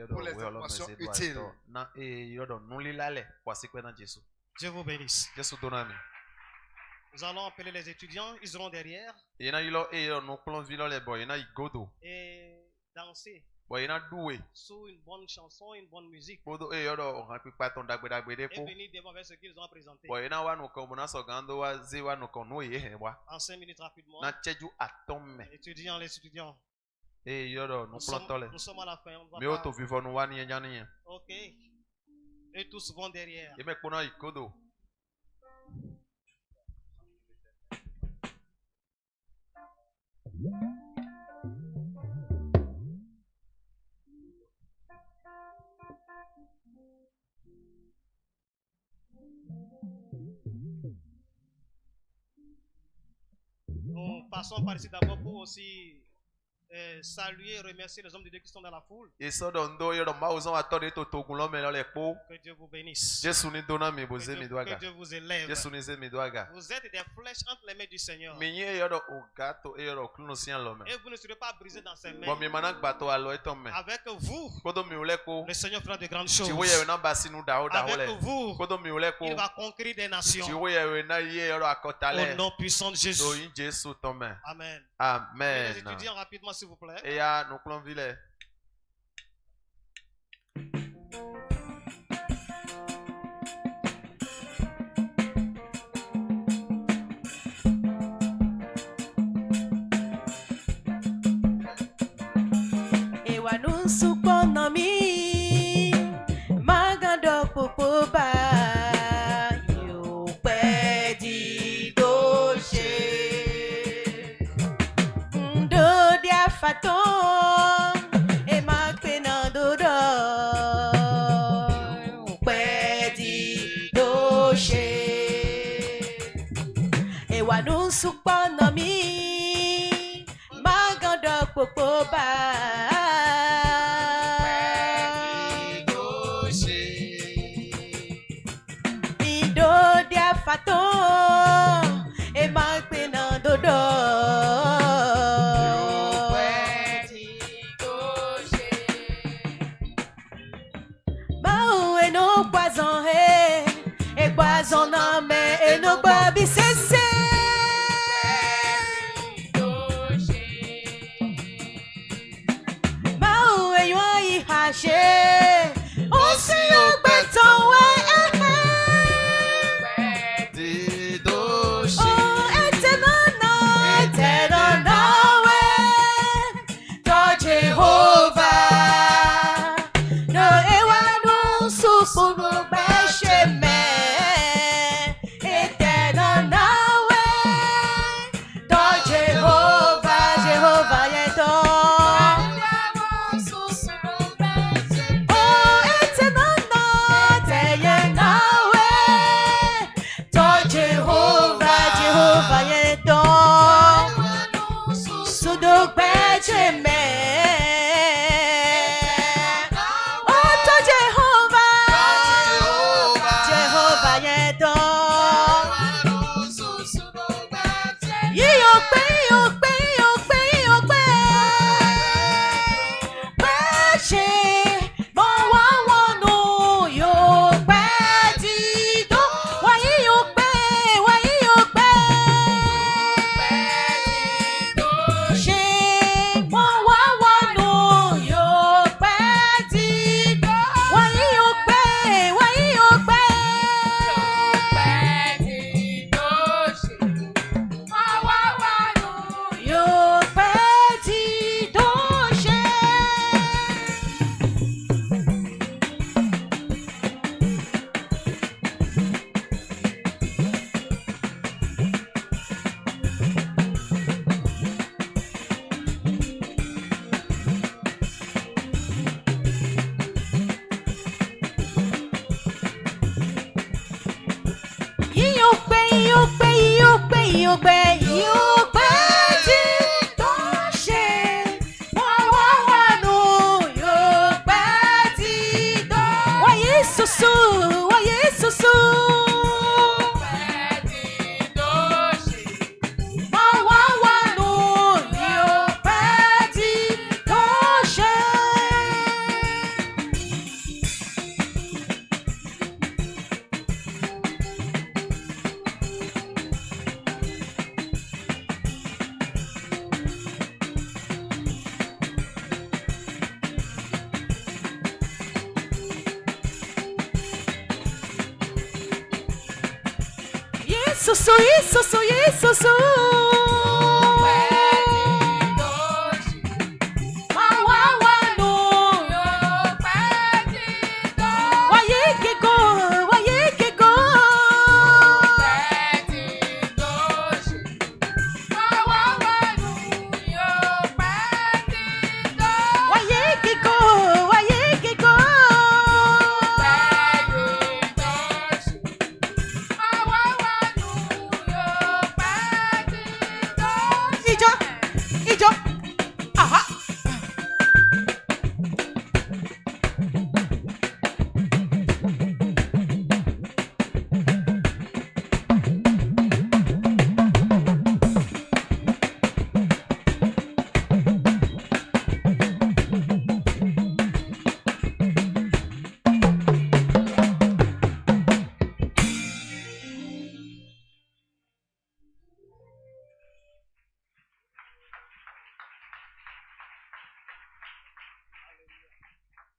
pour les informations utiles. Dieu vous bénisse. Nous allons appeler les étudiants, ils seront derrière. Et danser. Sous une bonne chanson, une bonne musique. Et venir devant avec ce qu'ils ont présenté. En 5 minutes rapidement. Les étudiants. Nous sommes à la fin. On va pas... Ok. Et tous vont derrière. Nous passons par ici d'abord pour aussi saluer et remercier les hommes de Dieu qui sont dans la foule. Que Dieu vous bénisse. Que Dieu vous élève. Vous êtes des flèches entre les mains du Seigneur. Et vous ne serez pas brisés dans ses mains. Avec vous, le Seigneur fera de grandes choses. Avec vous, il va conquérir des nations. Au nom puissant de Jésus. Amen. Amen. Les étudiants rapidement s'il vous plaît. Et à nous clonville. Et wa nous sukonomi magado popoba yo pedi doche ndo dia faton e ma penando do pedi doche e wa nous sukonomi magado popoba faton e magpena dodo mau e no poison e poison na me e no babi cesse mau e yo I hache o senhor beton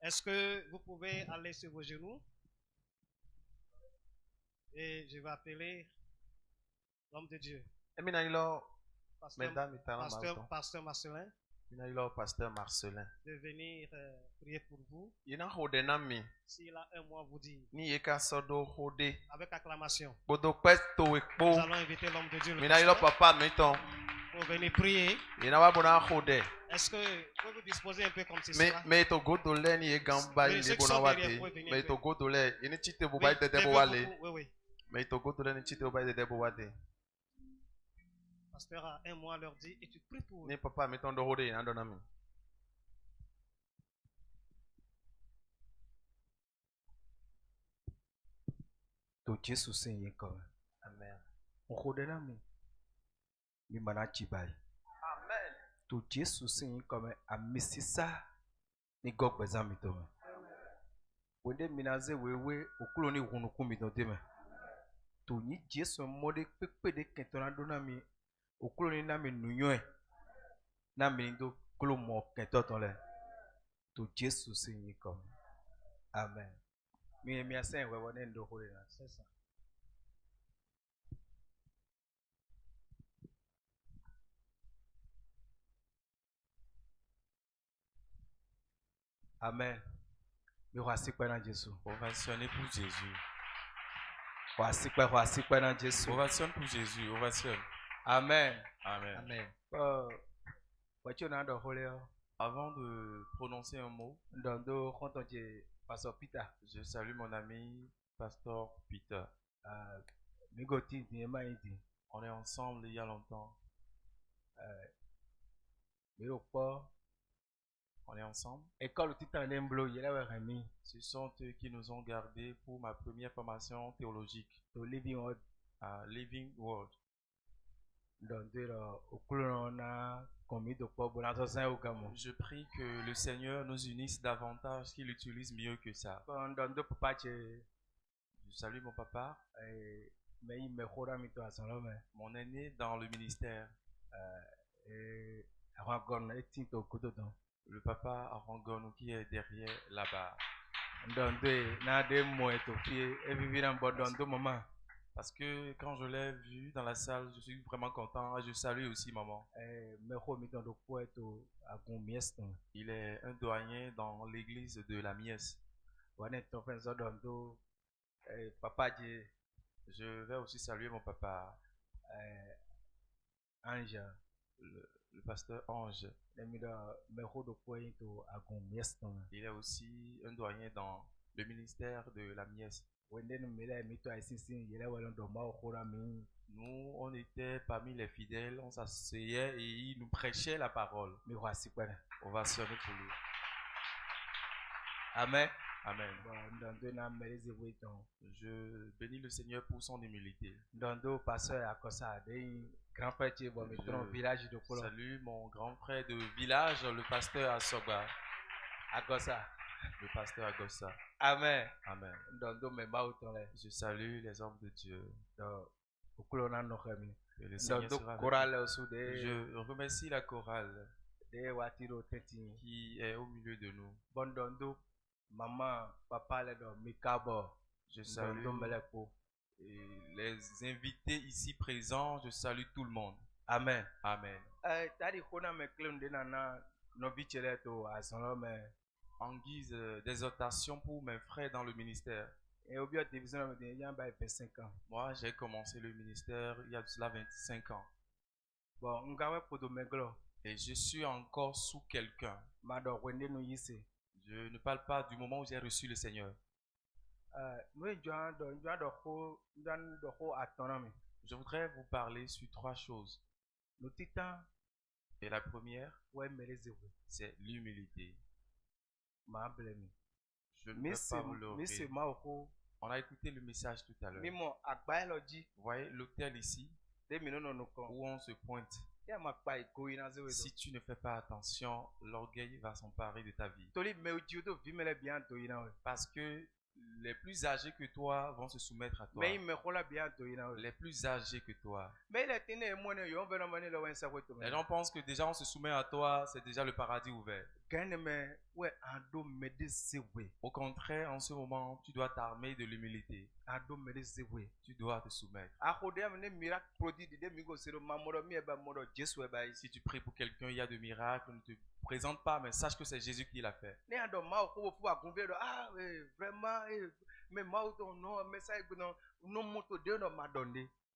Est-ce que vous pouvez aller sur vos genoux? Et je vais appeler l'homme de Dieu. Pasteur Marcelin. Pasteur Marcelin. De venir prier pour vous. S'il a un mot à vous dire. Avec acclamation. Nous allons inviter l'homme de Dieu. Pour venir prier. Est-ce que vous pouvez vous disposer un peu comme ceci? Mais to go to learn ye gamba ile bona wate. Mais to go to learn ini chite bo bai tete bo wale. Mais to go to learn chite bo bai tete bo wate. Pasteur a un mot à leur dire et tu pries pour eux. Ni papa mettons de hode ina donami. To Jésus Seigneur comme. Amen. On rodena mi. Mi mana chibai. To Jésus Seigneur comme a misisa ni gog bezami to. Wende minaze wewe okulo ni hunuku mi to deme. To ni Jésus mode pepe de kentona dona mi okulo ni na mi nunyo na mi ndo kulo mo kentoton le. To Jésus Seigneur comme. Amen. Mi asen wewe ne ndo hore na. C'est ça. Amen. Ovationner pour Jésus. Ovation pour Jésus. Ovation. Amen. Amen. Amen. Avant de prononcer un mot, je salue mon ami Pasteur Peter. On est ensemble il y a longtemps. On est ensemble. Ce sont eux qui nous ont gardés pour ma première formation théologique. Living Word. Je prie que le Seigneur nous unisse davantage, qu'il utilise mieux que ça. Je salue mon papa, mon aîné dans le ministère. Le papa Arangon qui est derrière là-bas. Parce que quand je l'ai vu dans la salle, je suis vraiment content. Je salue aussi maman. Il est un doyen dans l'église de la Mies. Je vais aussi saluer mon papa. Ange. Le pasteur Ange. Il est aussi un doyen dans le ministère de la Mies. Nous, on était parmi les fidèles, on s'asseyait et il nous prêchait la parole. On va sonner pour lui. Amen. Amen. Je bénis le Seigneur pour son humilité. Salut mon grand frère de village, le pasteur Asoba. Agosa. Le pasteur Agosa. Amen. Amen. Je salue les hommes de Dieu. Et le Seigneur sera je remercie la chorale qui est au milieu de nous. Maman, papa, je salue Et les invités ici présents, je salue tout le monde. Amen. Amen. En guise d'exhortation pour mes frères dans le ministère. Moi, j'ai commencé le ministère il y a de cela 25 ans. Et je suis encore sous quelqu'un. Je ne parle pas du moment où j'ai reçu le Seigneur. Je voudrais vous parler sur 3 choses. Et la première, c'est l'humilité. Je ne vais pas vous leurrer. On a écouté le message tout à l'heure. Vous voyez l'hôtel ici, où on se pointe. Si tu ne fais pas attention, l'orgueil va s'emparer de ta vie. Parce que les plus âgés que toi vont se soumettre à toi. Les plus âgés que toi. Les gens pensent que déjà on se soumet à toi, c'est déjà le paradis ouvert. Au contraire, en ce moment, tu dois t'armer de l'humilité. Tu dois te soumettre. Si tu pries pour quelqu'un, il y a de miracles, ne te présente pas, mais sache que c'est Jésus qui l'a fait.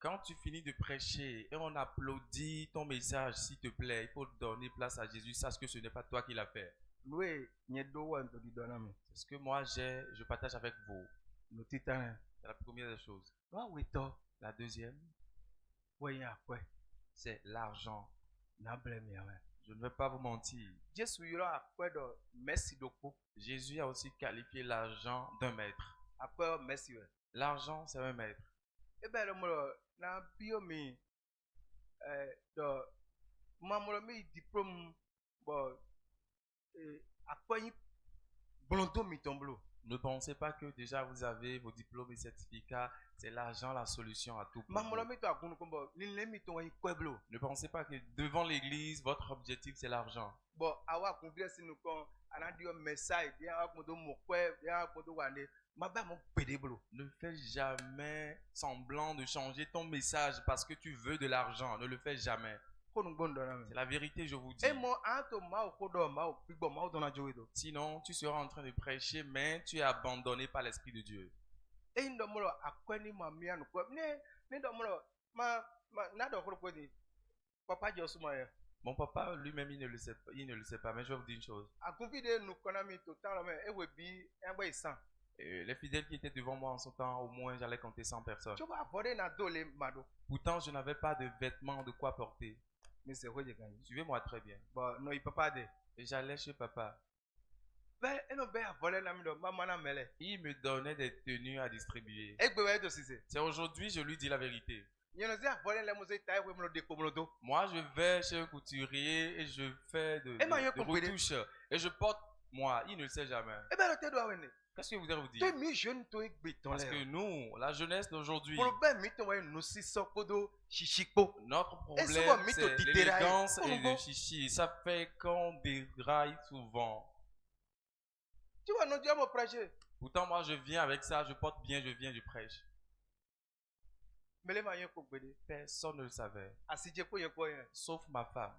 Quand tu finis de prêcher et on applaudit ton message, s'il te plaît, il faut donner place à Jésus. Sache que ce n'est pas toi qui l'as fait. C'est ce que moi je partage avec vous. C'est la première des choses. La deuxième, c'est l'argent. Je ne vais pas vous mentir. Jésus a aussi qualifié l'argent d'un maître. L'argent, c'est un maître. Ne pensez pas que déjà vous avez vos diplômes et certificats, c'est l'argent la solution à tout problème. Ne pensez pas que devant l'église, votre objectif c'est l'argent. Ne fais jamais semblant de changer ton message parce que tu veux de l'argent. Ne le fais jamais. C'est la vérité, je vous dis. Sinon, tu seras en train de prêcher, mais tu es abandonné par l'Esprit de Dieu. Mon papa lui-même, il ne le sait pas, mais je vais vous dire une chose. Les fidèles qui étaient devant moi en ce temps, au moins j'allais compter 100 personnes. Pourtant, je n'avais pas de vêtements de quoi porter. Suivez-moi très bien. Et j'allais chez papa. Il me donnait des tenues à distribuer. C'est aujourd'hui, je lui dis la vérité. Moi, je vais chez un couturier et je fais de retouches. Et je porte moi. Il ne le sait jamais. Qu'est-ce que vous voulez vous dire? Parce que nous, la jeunesse d'aujourd'hui, notre problème, c'est l'élégance et le chichi. Ça fait qu'on déraille souvent. Pourtant, moi, je viens avec ça, je porte bien, je viens, je prêche. Personne ne le savait. Sauf ma femme.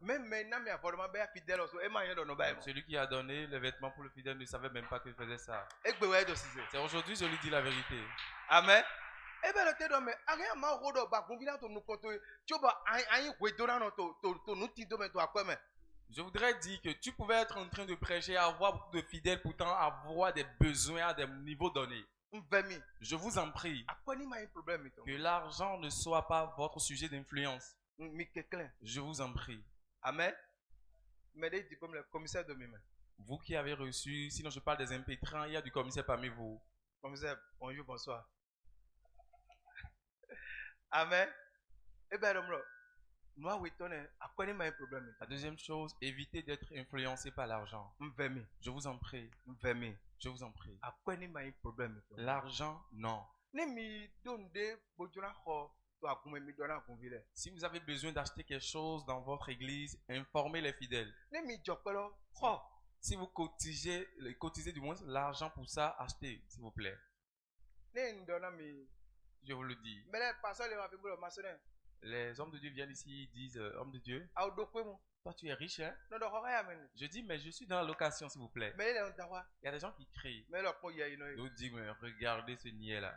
Celui qui a donné les vêtements pour le fidèle ne savait même pas qu'il faisait ça. C'est aujourd'hui je lui dis la vérité. Amen. Je voudrais dire que tu pouvais être en train de prêcher, avoir beaucoup de fidèles, pourtant avoir des besoins à des niveaux donnés. Je vous en prie que l'argent ne soit pas votre sujet d'influence. Je vous en prie. Amen. Vous qui avez reçu, sinon je parle des impétrants, il y a du commissaire parmi vous. Commissaire, bonjour, bonsoir. Amen. La deuxième chose, évitez d'être influencé par l'argent. Je vous en prie. Je vous en prie. L'argent, non. Si vous avez besoin d'acheter quelque chose dans votre église, informez les fidèles. Si vous cotisez du moins l'argent pour ça, achetez, s'il vous plaît. Je vous le dis. Les hommes de Dieu viennent ici, ils disent, homme de Dieu, toi tu es riche, hein? Je dis, mais je suis dans la location, s'il vous plaît. Il y a des gens qui crient. D'autres disent, mais regardez ce niais-là.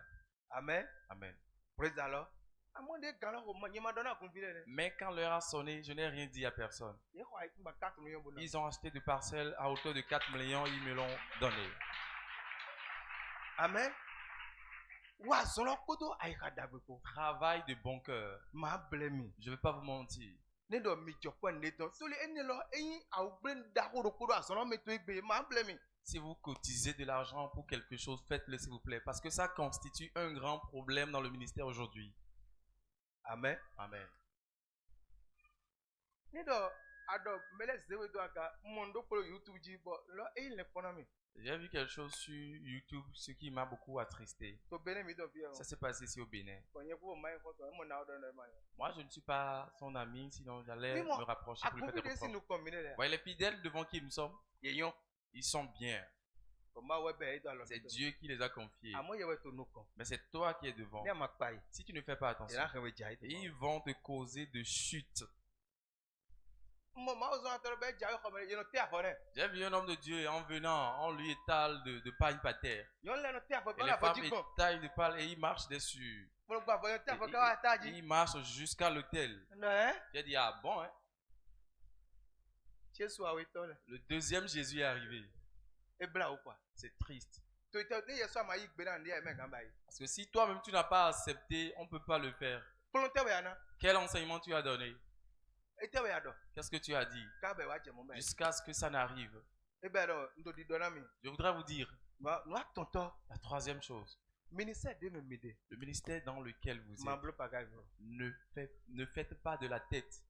Amen. Amen. Praise the Lord. Mais quand l'heure a sonné, je n'ai rien dit à personne. Ils ont acheté des parcelles à hauteur de 4 millions, ils me l'ont donné. Amen. Travail de bon cœur. Je ne vais pas vous mentir. Si vous cotisez de l'argent pour quelque chose, faites-le s'il vous plaît. Parce que ça constitue un grand problème dans le ministère aujourd'hui. Amen. Amen. J'ai vu quelque chose sur YouTube, ce qui m'a beaucoup attristé. Ça s'est passé ici au Bénin. Moi, je ne suis pas son ami, sinon j'allais me rapprocher pour lui faire des reproches. Voyez les fidèles devant qui nous sommes, ils sont bien. C'est Dieu qui les a confiés. Mais c'est toi qui es devant. Si tu ne fais pas attention, ils vont te causer de chute. J'ai vu un homme de Dieu et en venant, on lui étale de paille par terre. Et les femmes étalent de paille et il marche dessus. Il marche jusqu'à l'autel. J'ai dit, ah bon, hein? Le deuxième Jésus est arrivé. C'est triste. Parce que si toi-même tu n'as pas accepté, on ne peut pas le faire. Quel enseignement tu as donné? Qu'est-ce que tu as dit? Jusqu'à ce que ça n'arrive. Je voudrais vous dire la troisième chose. Le ministère dans lequel vous êtes, ne faites pas de la tête.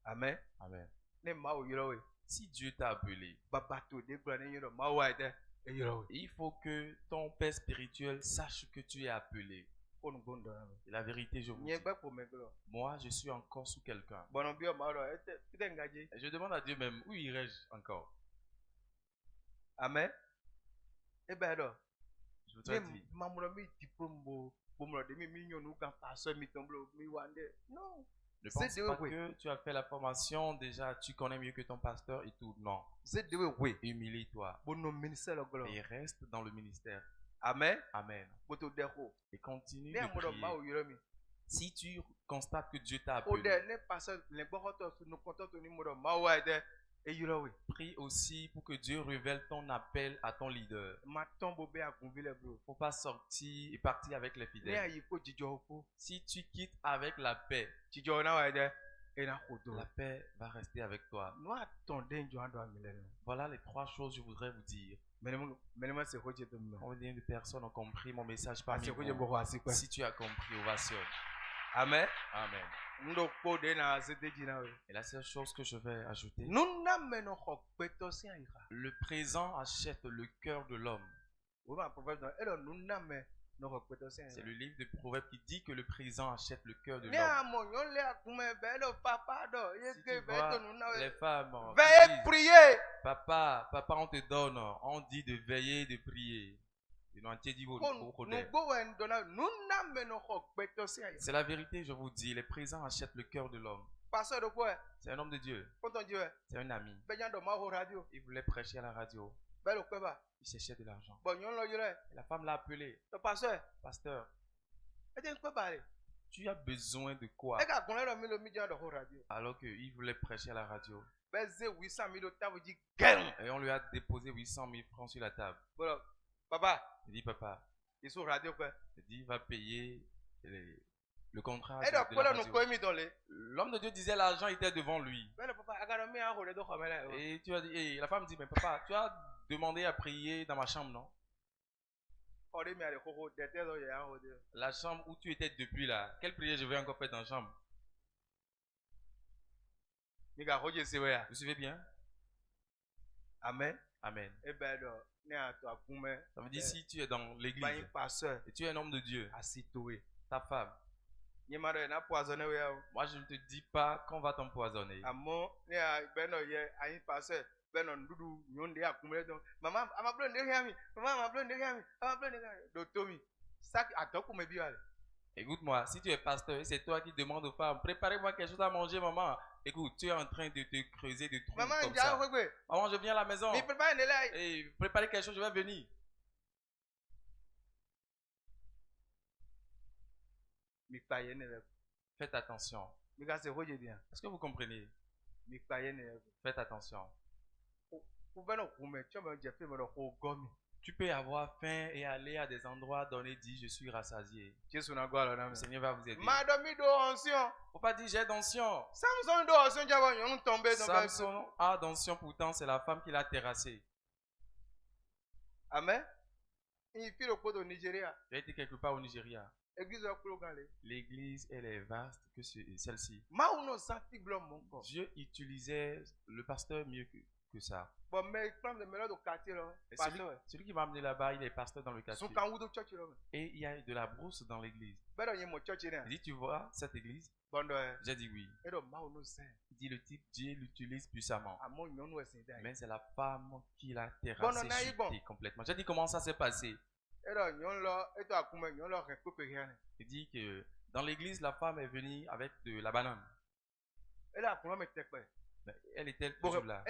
Amen. Amen. Si Dieu t'a appelé, il faut que ton père spirituel sache que tu es appelé. Et la vérité, je vous dis, moi, je suis encore sous quelqu'un. Et je demande à Dieu même, où irais-je encore? Amen. Je voudrais dire, ne pense pas que tu as fait la formation, déjà tu connais mieux que ton pasteur et tout. Non. Humilie-toi. Et reste dans le ministère. Amen. Amen. Et continue de prier. Si tu constates que Dieu t'a appelé, prie aussi pour que Dieu révèle ton appel à ton leader. Il ne faut pas sortir et partir avec les fidèles. Si tu quittes avec la paix, la paix va rester avec toi. Voilà les trois choses que je voudrais vous dire. Combien de personnes ont compris mon message parmi vous? Si tu as compris, ovation. Amen. Amen. Et la seule chose que je vais ajouter, le présent achète le cœur de l'homme. C'est le livre de Proverbes qui dit que le présent achète le cœur de l'homme. Si tu vois les femmes, veillez, priez. Papa, on te donne, on dit de veiller, de prier. C'est la vérité, je vous dis. Les présents achètent le cœur de l'homme. C'est un homme de Dieu. C'est un ami. Il voulait prêcher à la radio. Il cherchait de l'argent. Et la femme l'a appelé. Pasteur, tu as besoin de quoi? Alors qu'il voulait prêcher à la radio. Et on lui a déposé 800 000 francs sur la table. Il dit, papa, il dit, il va payer le contrat de la radio. L'homme de Dieu disait l'argent était devant lui. Et tu as dit, et la femme dit, mais papa, tu as demandé à prier dans ma chambre, non? La chambre où tu étais depuis là, quelle prière je vais encore faire dans la chambre? Vous suivez bien? Amen. Amen. Ça veut dire si tu es dans l'église et tu es un homme de Dieu, ta femme, moi je ne te dis pas qu'on va t'empoisonner. Écoute-moi, si tu es pasteur et c'est toi qui demandes aux femmes, préparez-moi quelque chose à manger, maman. Écoute, tu es en train de te creuser des trous comme ça. Maman, je viens à la maison. Et préparez quelque chose, je vais venir. Faites attention. Est-ce que vous comprenez? Faites attention. Tu peux avoir faim et aller à des endroits donnés, dire je suis rassasié. Le Seigneur va vous aider. Il ne faut pas dire j'ai d'onction. Samson a d'onction, pourtant c'est la femme qui l'a terrassé. Amen. J'ai été quelque part au Nigeria. L'église, elle est vaste que celle-ci. Dieu utilisait le pasteur mieux que ça. Celui qui m'a amené là-bas, il est pasteur dans le quartier. Et il y a de la brousse dans l'église. Il dit, tu vois cette église? J'ai dit oui. Il dit, le type, Dieu l'utilise puissamment. Mais c'est la femme qui l'a terrassé complètement. J'ai dit, comment ça s'est passé? Il dit que dans l'église, la femme est venue avec de la banane. Elle était toujours là.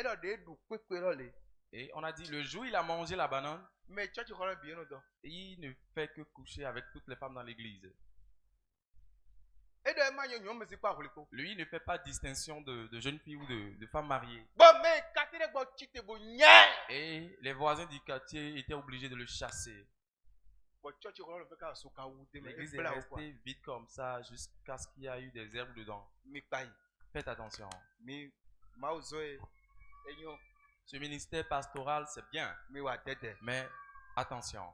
Et on a dit, le jour où il a mangé la banane, il ne fait que coucher avec toutes les femmes dans l'église. Lui, il ne fait pas de distinction de jeunes filles ou de femmes mariées. Et les voisins du quartier étaient obligés de le chasser. L'église est restée vide comme ça jusqu'à ce qu'il y ait eu des herbes dedans. Faites attention. Ce ministère pastoral, c'est bien. Mais attention.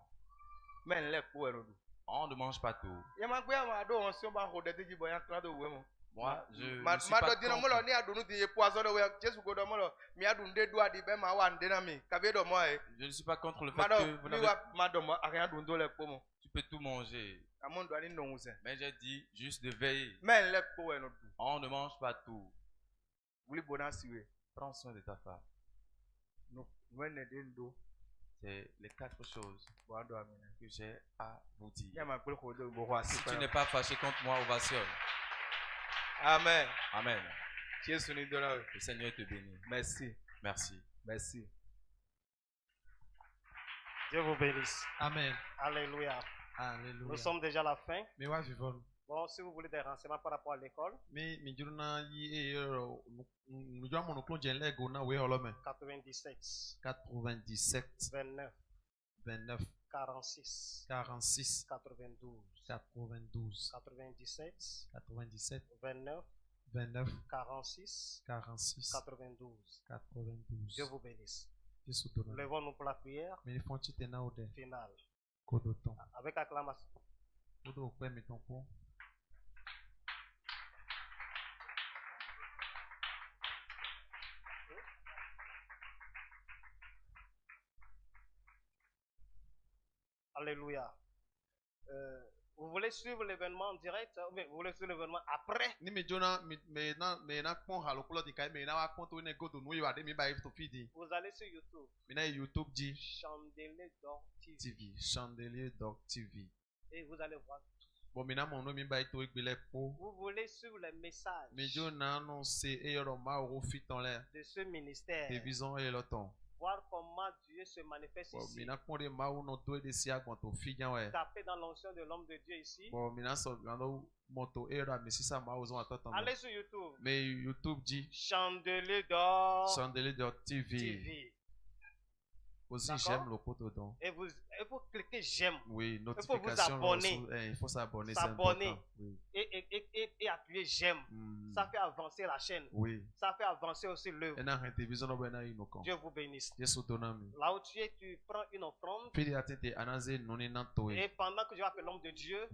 On ne mange pas tout. Moi, je ne suis pas je ne suis pas contre le fait que vous n'avez... Tu peux tout manger. Mais j'ai dit juste de veiller. On ne mange pas tout. Prends soin de ta femme. C'est les 4 choses que j'ai à vous dire. Si tu n'es pas fâché contre moi, ovationne. Amen. Amen. Le Seigneur te bénit. Merci. Merci. Merci. Dieu vous bénisse. Amen. Alléluia. Alléluia. Nous sommes déjà à la fin. Mais ouais, vivons. Bon, si vous voulez des renseignements par rapport à l'école. 97. 29. 46. 92. 97. 29. 46. 92. Dieu vous bénisse. Levons-nous pour la prière finale. Avec acclamation. Alléluia. Vous voulez suivre l'événement en direct? Vous voulez suivre l'événement après? Vous allez sur YouTube. Chandelier d'Or TV. Chandelier d'Or TV. Et vous allez voir tout. Vous voulez suivre les messages de ce ministère. Voir comment Dieu se manifeste ici. Tapez dans l'onction de l'homme de Dieu ici. Allez sur YouTube. Mais YouTube dit Chandelier d'Or TV. Aussi j'aime le pot dedans. Et vous cliquez j'aime. Oui, notification. Il faut s'abonner. S'abonner. Oui. Et appuyer j'aime. Ça fait avancer la chaîne. Oui. Ça fait avancer aussi l'œuvre. Dieu vous bénisse. Là où tu es, tu prends une offrande. Et pendant que je vais appeler l'homme de Dieu,